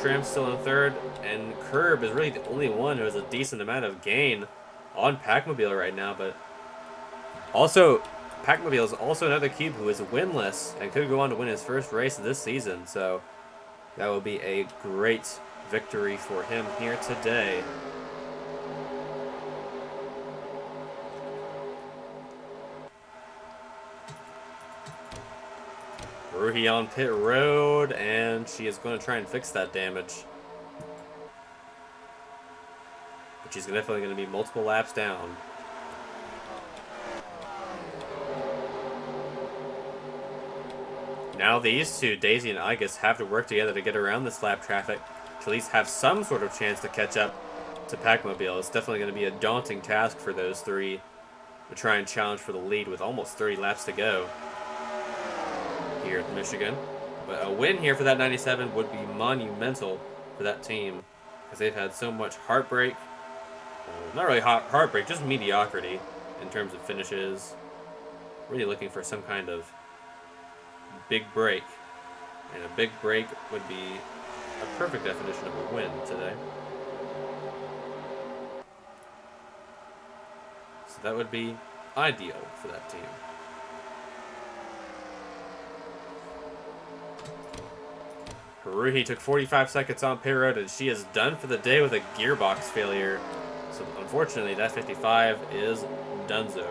Tram's still in 3rd, and Curb is really the only one who has a decent amount of gain on Packmobile right now. But also, Packmobile is also another cube who is winless and could go on to win his first race of this season. So that will be a great victory for him here today. Ruhi on pit road, and she is going to try and fix that damage. But she's definitely going to be multiple laps down. Now these two, Daisy and Igus, have to work together to get around this lap traffic to at least have some sort of chance to catch up to Packmobile. It's definitely going to be a daunting task for those three to try and challenge for the lead with almost 30 laps to go here at Michigan. But a win here for that 97 would be monumental for that team because they've had so much heartbreak. Well, not really heartbreak, just mediocrity in terms of finishes. Really looking for some kind of big break And a big break would be a perfect definition of a win today. So that would be ideal for that team. Haruhi took 45 seconds on pit road, and she is done for the day with a gearbox failure. So unfortunately, that 55 is donezo.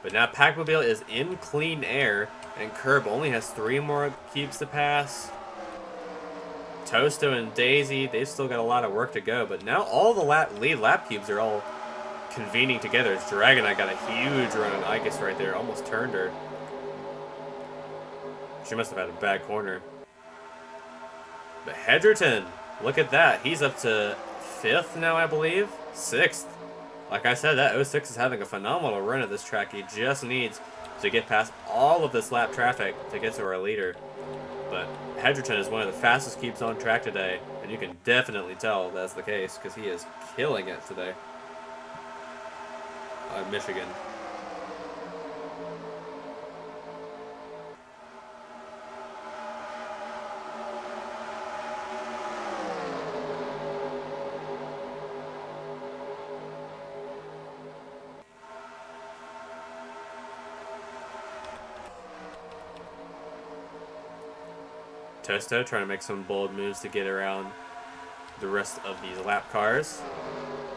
But now Packmobile is in clean air, and Curb only has 3 more cubes to pass. Tosto and Daisy, they've still got a lot of work to go, but now all the lead lap cubes are all convening together. Dragonite got a huge run on Igus right there, almost turned her. She must have had a bad corner. But Hedgerton, look at that. He's up to 5th now, I believe. 6th. Like I said, that 06 is having a phenomenal run at this track. He just needs to get past all of this lap traffic to get to our leader. But Hedgerton is one of the fastest cubes on track today, and you can definitely tell that's the case because he is killing it today. Michigan. Tosto trying to make some bold moves to get around the rest of these lap cars.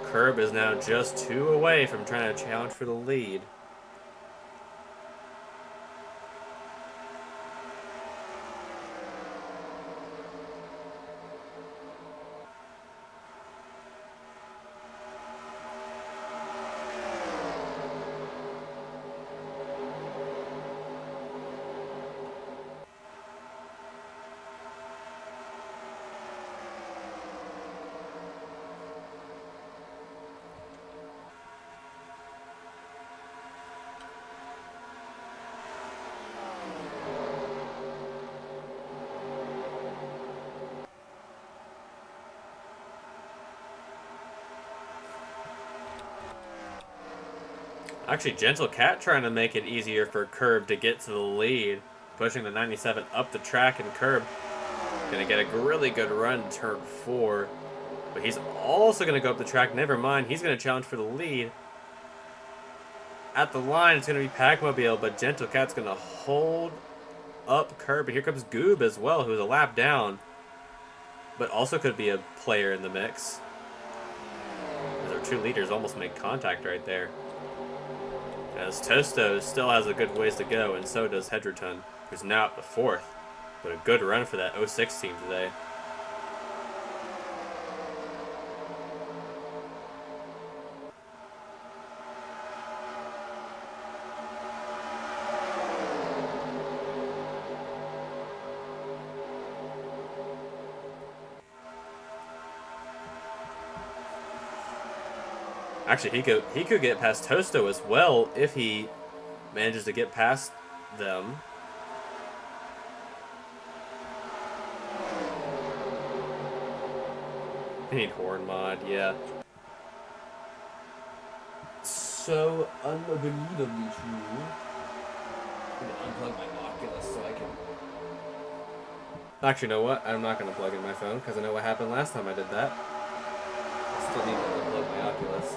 Curb is now just 2 away from trying to challenge for the lead. Actually, Gentle Cat trying to make it easier for Curb to get to the lead. Pushing the 97 up the track, and Curb going to get a really good run in turn 4. But he's also going to go up the track. Never mind, he's going to challenge for the lead. At the line, it's going to be Packmobile, but Gentle Cat's going to hold up Curb. And here comes Goob as well, who's a lap down, but also could be a player in the mix. As our 2 leaders almost make contact right there. As Tosto still has a good ways to go, and so does Hedgerton, who's now up to 4th. But a good run for that 06 team today. Actually, he could get past Tosto as well if he manages to get past them. I need horn mod, yeah. So unbelievably true. I'm gonna unplug my Oculus so I can. Actually, you know what? I'm not gonna plug in my phone because I know what happened last time I did that. I still need to unplug my Oculus.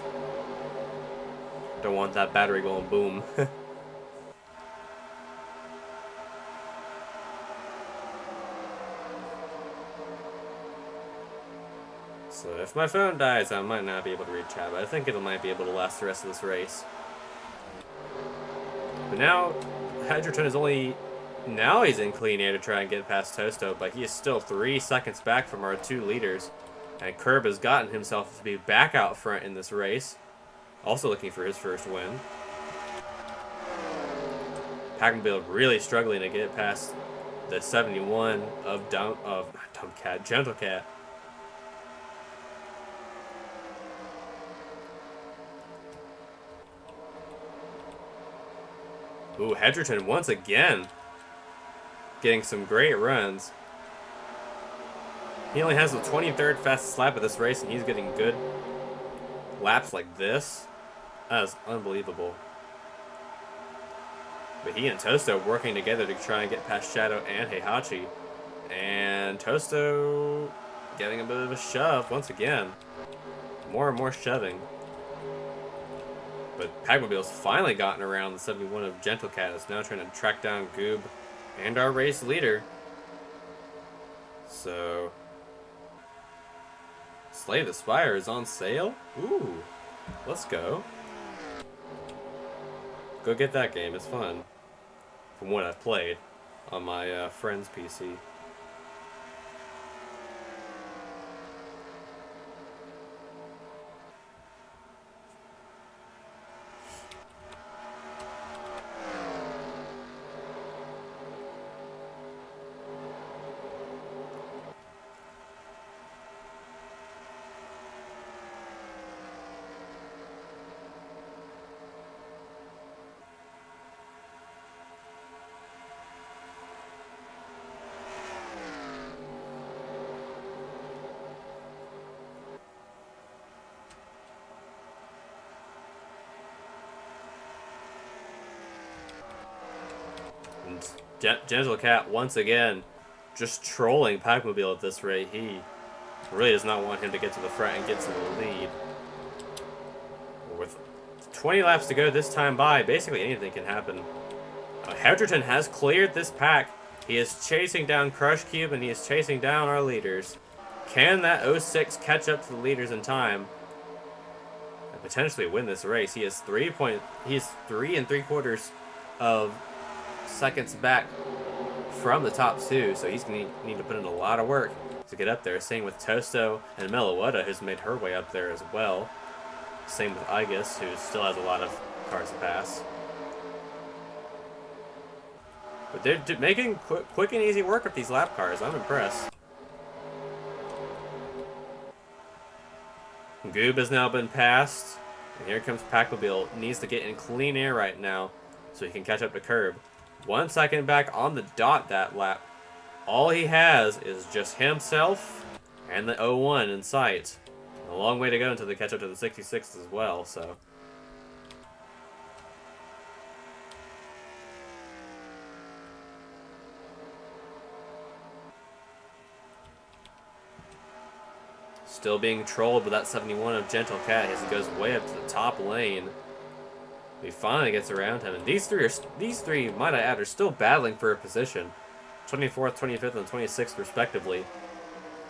Don't want that battery going boom. So if my phone dies, I might not be able to read chat, but I think it might be able to last the rest of this race. But now, Hedgerton is only... Now he's in clean air to try and get past Tosto, but he is still 3 seconds back from our 2 leaders. And Curb has gotten himself to be back out front in this race. Also looking for his first win. Packmobile really struggling to get past the 71 of Gentle Cat. Ooh, Hedgerton once again getting some great runs. He only has the 23rd fastest lap of this race, and he's getting good laps like this. That is unbelievable. But he and Tosto working together to try and get past Shadow and Heihachi. And Tosto getting a bit of a shove once again. More and more shoving. But Packmobile's finally gotten around the 71 of Gentle Cat. Is now trying to track down Goob and our race leader. So, Slay the Spire is on sale? Ooh, let's go. Go get that game, it's fun. From what I've played on my friend's PC. Gentle Cat once again just trolling Packmobile at this rate. He really does not want him to get to the front and get to the lead. With 20 laps to go this time by, basically anything can happen. Hedgerton has cleared this pack. He is chasing down Crush Cube and he is chasing down our leaders. Can that 06 catch up to the leaders in time and potentially win this race? He is 3 3.75 of seconds back from the top two, so he's going to need to put in a lot of work to get up there. Same with Tosto and Meloetta, who's made her way up there as well. Same with Igus, who still has a lot of cars to pass. But they're making quick and easy work with these lap cars. I'm impressed. Goob has now been passed, and here comes Packmobile. Needs to get in clean air right now so he can catch up to Curb. 1 second back on the dot that lap. All he has is just himself and the 01 in sight. A long way to go until they catch up to the 66 as well, so. Still being trolled with that 71 of Gentle Cat as he goes way up to the top lane. He finally gets around him, and these three, might I add, are still battling for a position. 24th, 25th, and 26th, respectively.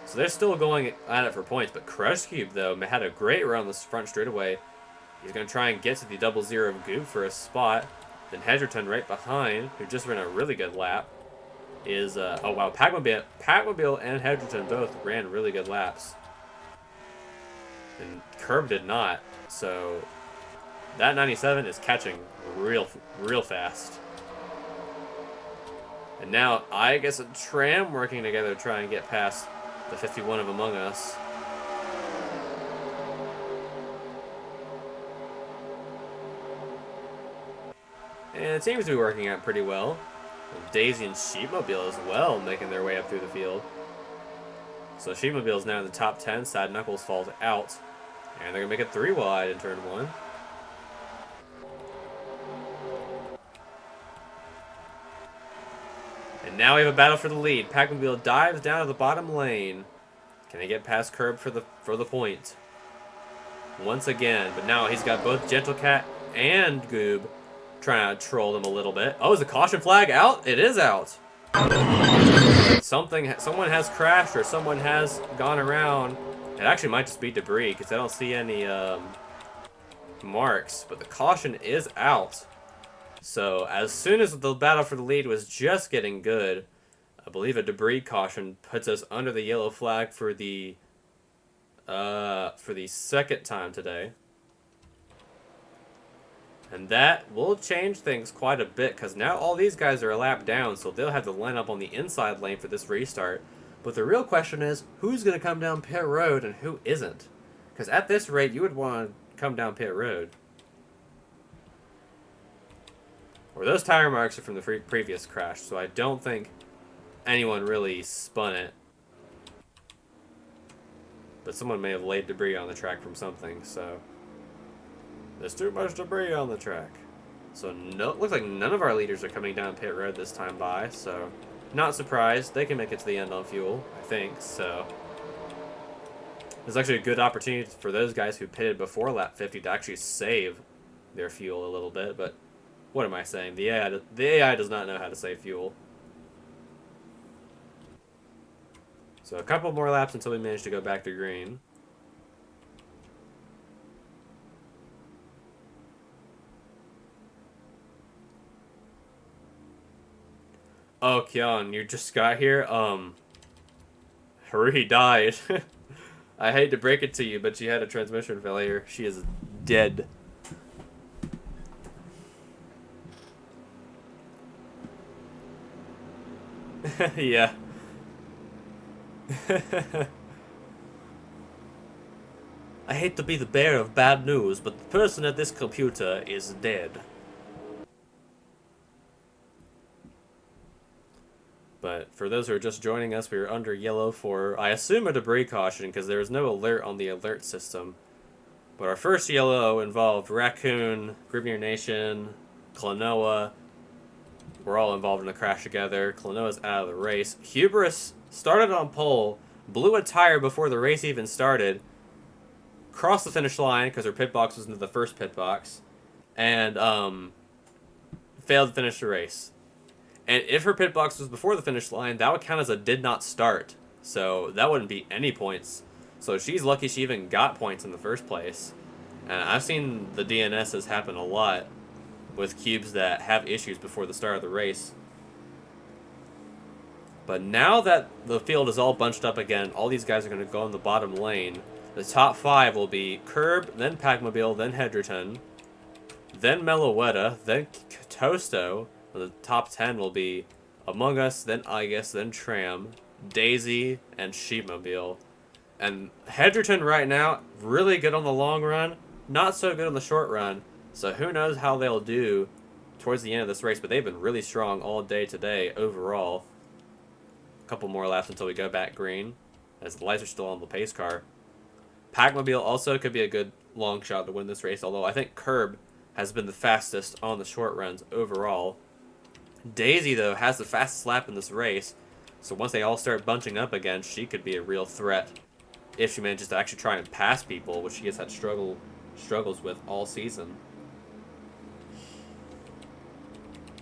So they're still going at it for points, but Crush Cube, though, had a great run this front straightaway. He's going to try and get to the 00 of Goob for a spot. Then Hedgerton right behind, who just ran a really good lap, is, oh wow, Packmobile and Hedgerton both ran really good laps. And Curb did not, so that 97 is catching real fast. And now Igus and Tram working together to try and get past the 51 of Among Us. And it seems to be working out pretty well. With Daisy and Sheepmobile as well making their way up through the field. So Sheepmobile is now in the top 10. Sad Knuckles falls out. And they're going to make it 3 wide in turn 1. And now we have a battle for the lead. Packmobile dives down to the bottom lane. Can he get past Curb for the point? Once again, but now he's got both Gentle Cat and Goob trying to troll them a little bit. Oh, is the caution flag out? It is out. Someone has crashed or someone has gone around. It actually might just be debris because I don't see any marks, but the caution is out. So as soon as the battle for the lead was just getting good, I believe a debris caution puts us under the yellow flag for the second time today. And that will change things quite a bit because now all these guys are a lap down, so they'll have to line up on the inside lane for this restart. But the real question is, who's going to come down pit road and who isn't? Because at this rate, you would want to come down pit road. Or those tire marks are from the previous crash, so I don't think anyone really spun it. But someone may have laid debris on the track from something, so... There's too much debris on the track. So no, it looks like none of our leaders are coming down pit road this time by, so... Not surprised. They can make it to the end on fuel, I think, so... There's actually a good opportunity for those guys who pitted before lap 50 to actually save their fuel a little bit, but... What am I saying? The AI does not know how to save fuel. So a couple more laps until we manage to go back to green. Oh, Kyon, you just got here? Haruhi died. I hate to break it to you, but she had a transmission failure. She is dead. Yeah. I hate to be the bearer of bad news, but the person at this computer is dead. But for those who are just joining us, we are under yellow for, I assume, a debris caution, because there is no alert on the alert system. But our first yellow involved Raccoon, Grimir Nation, Klonoa. We're all involved in a crash together. Klonoa's out of the race. Hubris started on pole, blew a tire before the race even started, crossed the finish line because her pit box was into the first pit box, and failed to finish the race. And if her pit box was before the finish line, that would count as a did not start. So that wouldn't be any points. So she's lucky she even got points in the first place. And I've seen the DNSs happen a lot with cubes that have issues before the start of the race. But now that the field is all bunched up again, all these guys are going to go in the bottom lane. The top 5 will be Curb, then Pacmobile, then Hedgerton, then Meloetta, then Toasto. The top 10 will be Among Us, then Igus, then Tram, Daisy, and Sheepmobile. And Hedgerton right now, really good on the long run, not so good on the short run. So who knows how they'll do towards the end of this race, but they've been really strong all day today overall. A couple more laps until we go back green, as the lights are still on the pace car. Pacmobile also could be a good long shot to win this race, although I think Curb has been the fastest on the short runs overall. Daisy, though, has the fastest lap in this race, so once they all start bunching up again, she could be a real threat if she manages to actually try and pass people, which she has had struggles with all season.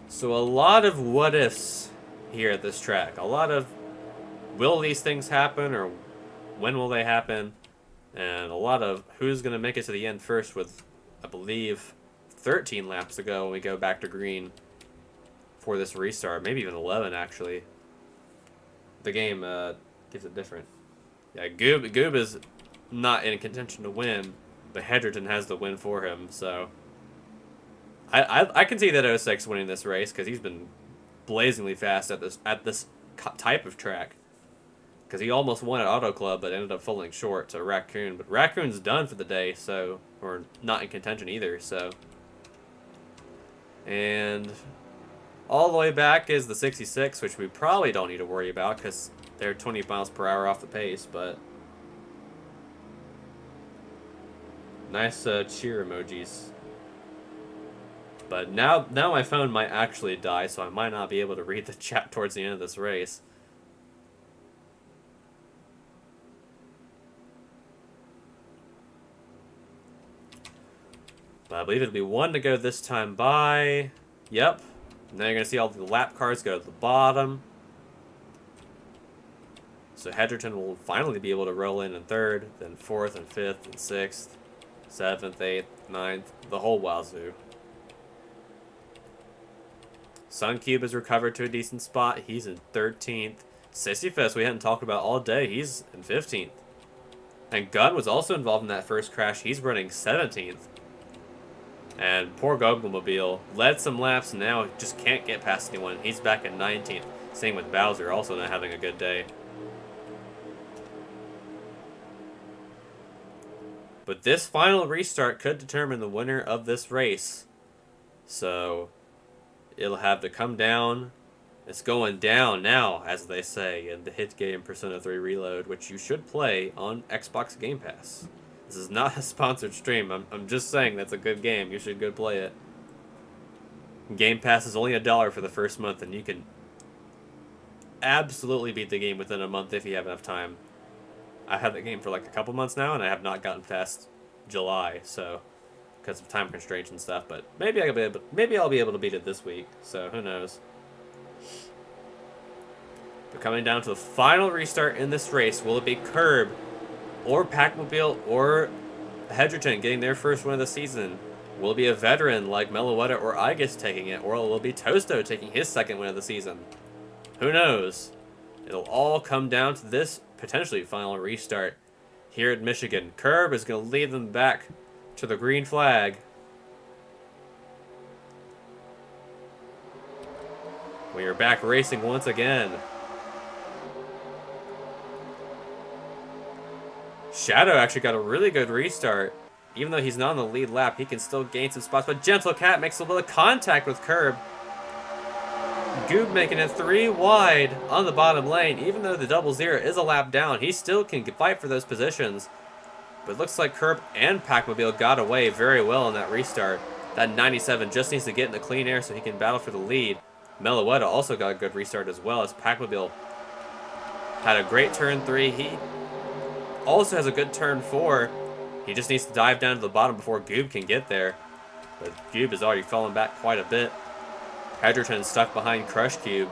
So a lot of what-ifs here at this track. A lot of will these things happen, or when will they happen? And a lot of who's going to make it to the end first with, I believe, 13 laps to go when we go back to green for this restart. Maybe even 11, actually. The game gives it different. Yeah, Goob is not in contention to win, but Hedgerton has the win for him, so... I can see that 06 winning this race, because he's been blazingly fast at this type of track. Because he almost won at Auto Club, but ended up falling short to Raccoon. But Raccoon's done for the day, so... Or not in contention either, so... And... all the way back is the 66, which we probably don't need to worry about, because they're 20 miles per hour off the pace, but... Nice cheer emojis. But now my phone might actually die, so I might not be able to read the chat towards the end of this race. But I believe it'll be 1 to go this time by. Yep. Now you're going to see all the lap cars go to the bottom. So Hedgerton will finally be able to roll in 3rd, then 4th and 5th and 6th, 7th, 8th, 9th, the whole wazoo. Suncube has recovered to a decent spot. He's in 13th. Sisyphus, we hadn't talked about all day. He's in 15th. And Gunn was also involved in that first crash. He's running 17th. And poor Gogglmobile led some laps, and now just can't get past anyone. He's back at 19th. Same with Bowser, also not having a good day. But this final restart could determine the winner of this race. So... It'll have to come down. It's going down now, as they say in the hit game Persona 3 Reload, which you should play on Xbox Game Pass. This is not a sponsored stream. I'm just saying that's a good game. You should go play it. Game Pass is only $1 for the first month, and you can absolutely beat the game within a month if you have enough time. I've had the game for like a couple months now, and I have not gotten past July, so because of time constraints and stuff. But maybe I'll be able to beat it this week. So who knows? But coming down to the final restart in this race, will it be Curb or Packmobile or Hedgerton getting their first win of the season? Will it be a veteran like Meloetta or Igus taking it, or will it be Tosto taking his second win of the season? Who knows? It'll all come down to this potentially final restart here at Michigan. Curb is going to lead them back to the green flag. We are back racing once again. Shadow actually got a really good restart. Even though he's not on the lead lap, he can still gain some spots. But Gentle Cat makes a little contact with Curb. Goob making it 3 wide on the bottom lane. Even though the 00 is a lap down, he still can fight for those positions. But it looks like Curb and Packmobile got away very well in that restart. That 97 just needs to get in the clean air so he can battle for the lead. Meloetta also got a good restart as well, as Packmobile had a great turn 3. He also has a good turn 4. He just needs to dive down to the bottom before Goob can get there. But Goob has already fallen back quite a bit. Hedgerton stuck behind Crush Cube.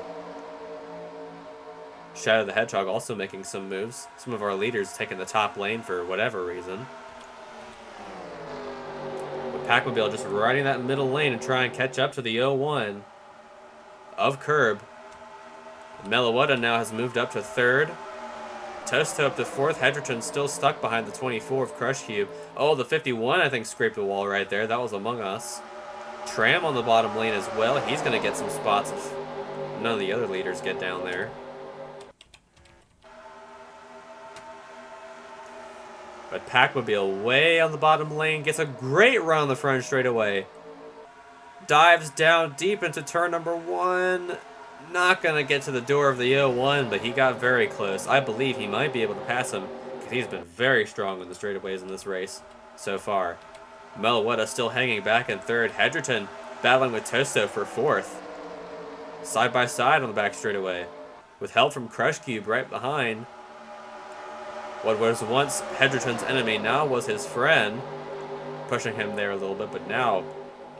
Shadow the Hedgehog also making some moves. Some of our leaders taking the top lane for whatever reason. But Packmobile just riding that middle lane and trying to catch up to the 0-1 of Curb. Meloetta now has moved up to 3rd. Tosto up to 4th. Hedgerton still stuck behind the 24 of Crush Cube. Oh, the 51 I think scraped the wall right there. That was Among Us. Tram on the bottom lane as well. He's going to get some spots if none of the other leaders get down there. But Packmobile way on the bottom lane gets a great run on the front straightaway. Dives down deep into turn number 1. Not going to get to the door of the 0-1, but he got very close. I believe he might be able to pass him because he's been very strong in the straightaways in this race so far. Meloetta still hanging back in 3rd. Hedgerton battling with Tosto for 4th. Side by side on the back straightaway, with help from Crush Cube right behind. What was once Hedgerton's enemy now was his friend, pushing him there a little bit, but now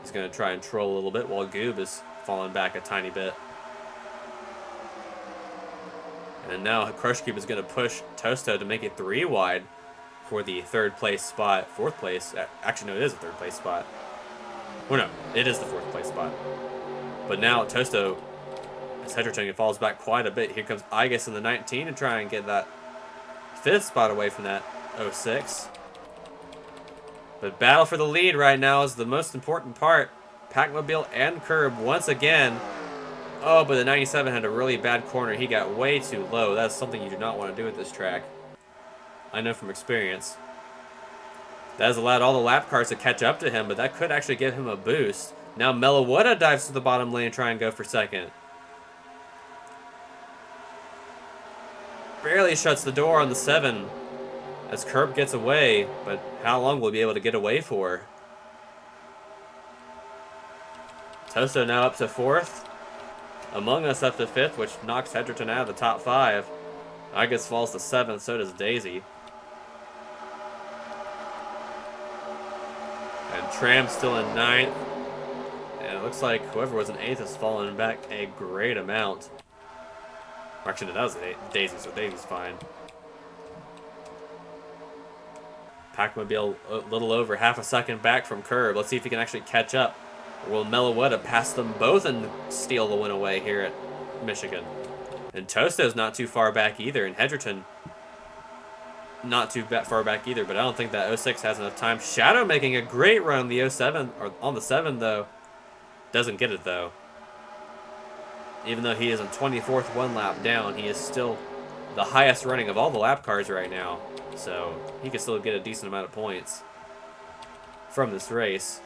he's going to try and troll a little bit while Goob is falling back a tiny bit. And now Crush Cube is going to push Tosto to make it 3 wide for the 3rd place spot. 4th place. Actually, no, it is a 3rd place spot. Well, no, it is the 4th place spot. But now Tosto, as Hedgerton falls back quite a bit. Here comes Igus in the 19 to try and get that 5th spot away from that 06. But battle for the lead right now is the most important part. Packmobile and Curb once again. Oh, but the 97 had a really bad corner. He got way too low. That's something you do not want to do at this track. I know from experience. That has allowed all the lap cars to catch up to him, but that could actually give him a boost. Now Meloetta dives to the bottom lane and try and go for 2nd. Barely shuts the door on the 7 as Curb gets away, but how long will he be able to get away for? Tosto now up to 4th. Among Us up to 5th, which knocks Hedgerton out of the top 5. Igus falls to 7th, so does Daisy. And Tram still in 9th. And it looks like whoever was in 8th has fallen back a great amount. Actually, that was Daisy, so Daisy's fine. Packmobile a little over half a second back from Curb. Let's see if he can actually catch up. Or will Meloetta pass them both and steal the win away here at Michigan? And Tosto's not too far back either, and Hedgerton not too far back either, but I don't think that 06 has enough time. Shadow making a great run on the 07, or on the 7 though. Doesn't get it though. Even though he is on 24th 1 lap down, he is still the highest running of all the lap cars right now. So he can still get a decent amount of points from this race.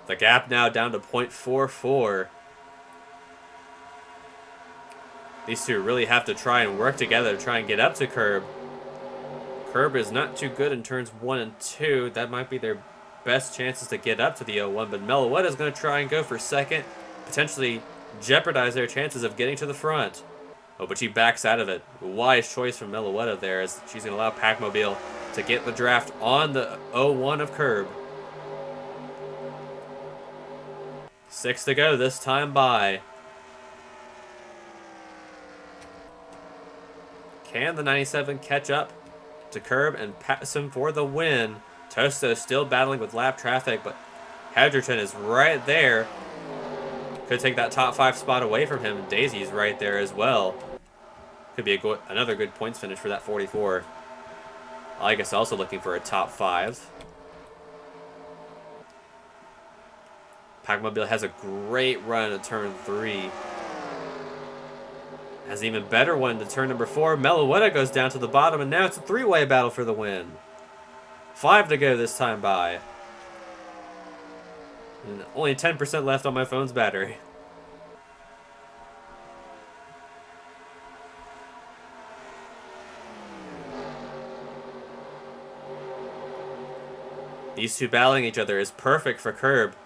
The gap now down to 0.44. These two really have to try and work together to try and get up to Curb. Curb is not too good in turns 1 and 2. That might be their best chances to get up to the 0-1, but Meloetta is going to try and go for second, potentially jeopardize their chances of getting to the front. Oh, but she backs out of it. Wise choice from Meloetta there, as she's going to allow Pac-Mobile to get the draft on the 0-1 of Curb. 6 to go this time by. Can the 97 catch up to Curb and pass him for the win? Tosto still battling with lap traffic, but Hedgerton is right there. Could take that top 5 spot away from him. Daisy's right there as well. Could be another good points finish for that 44. I guess also looking for a top 5. Pac-Mobile has a great run to turn 3. Has an even better one to turn number 4. Meloetta goes down to the bottom, and now it's a 3-way battle for the win. 5 to go this time by. And only 10% left on my phone's battery. These two battling each other is perfect for Curb.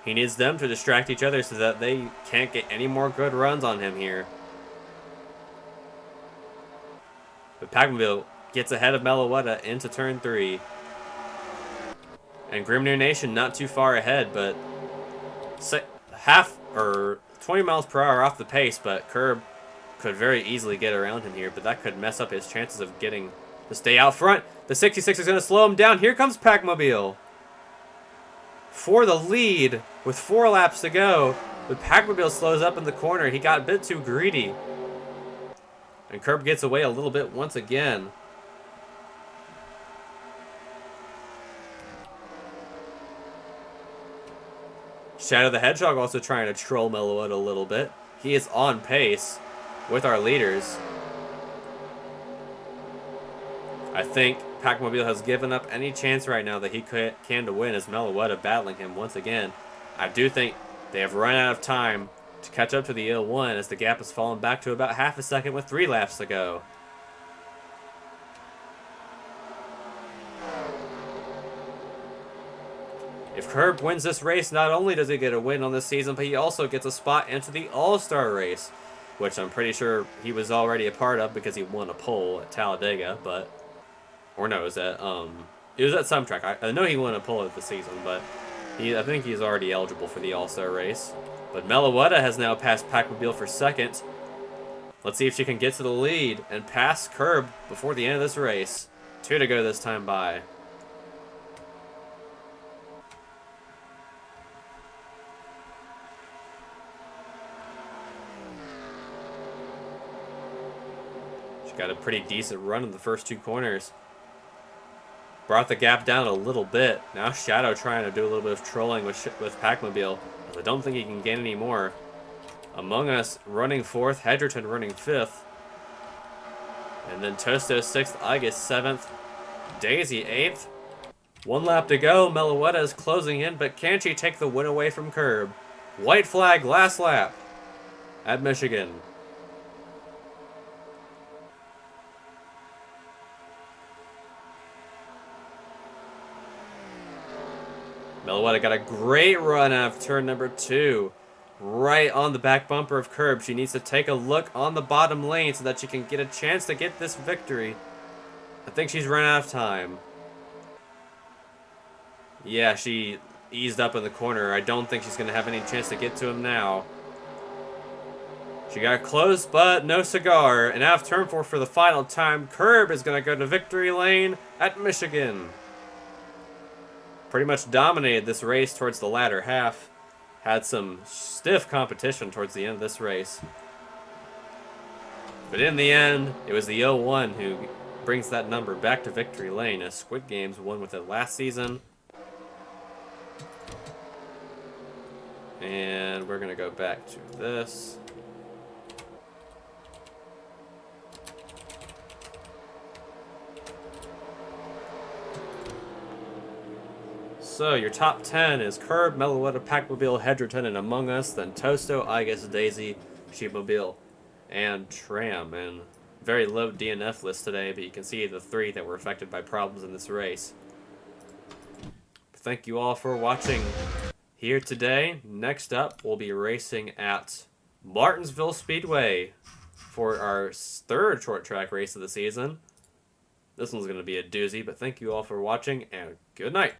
He needs them to distract each other so that they can't get any more good runs on him here. But Pac-Mobile gets ahead of Meloetta into turn 3. And Grimnir Nation not too far ahead, but half or 20 miles per hour off the pace, but Curb could very easily get around him here, but that could mess up his chances of getting to stay out front. The 66 is going to slow him down. Here comes Pac-Mobile for the lead with 4 laps to go, but Pac-Mobile slows up in the corner. He got a bit too greedy. And Curb gets away a little bit once again. Shadow the Hedgehog also trying to troll Meloetta a little bit. He is on pace with our leaders. I think Pac-Mobile has given up any chance right now that he can to win, as Meloetta battling him once again. I do think they have run out of time to catch up to the 0-1 as the gap has fallen back to about half a second with 3 laps to go. If Curb wins this race, not only does he get a win on this season, but he also gets a spot into the All-Star race, which I'm pretty sure he was already a part of because he won a pole at Talladega, but... Or no, it was at some track. I know he won a pole at the season, but I think he's already eligible for the All-Star race. But Meloetta has now passed Pac-Mobile for second. Let's see if she can get to the lead and pass Curb before the end of this race. 2 to go this time by. She got a pretty decent run in the first 2 corners. Brought the gap down a little bit. Now Shadow trying to do a little bit of trolling with Pac-Mobile. I don't think he can gain any more. Among Us running 4th, Hedgerton running 5th. And then Tosto 6th, Igus 7th, Daisy 8th. 1 lap to go. Meloetta is closing in, but can she take the win away from Curb? White flag, last lap at Michigan. Meloetta got a great run out of turn number 2. Right on the back bumper of Curb. She needs to take a look on the bottom lane so that she can get a chance to get this victory. I think she's run out of time. Yeah, she eased up in the corner. I don't think she's going to have any chance to get to him now. She got close, but no cigar. And out of turn 4 for the final time, Curb is going to go to victory lane at Michigan. Pretty much dominated this race towards the latter half. Had some stiff competition towards the end of this race. But in the end, it was the 0-1 who brings that number back to victory lane, as Squid Games won with it last season. And we're going to go back to this. So your top 10 is Curb, Meloetta, Packmobile, Hedgerton, and Among Us, then Toasto, I Guess Daisy, Sheepmobile, and Tram. And very low DNF list today, but you can see the 3 that were affected by problems in this race. Thank you all for watching here today. Next up, we'll be racing at Martinsville Speedway for our 3rd short track race of the season. This one's going to be a doozy, but thank you all for watching, and good night.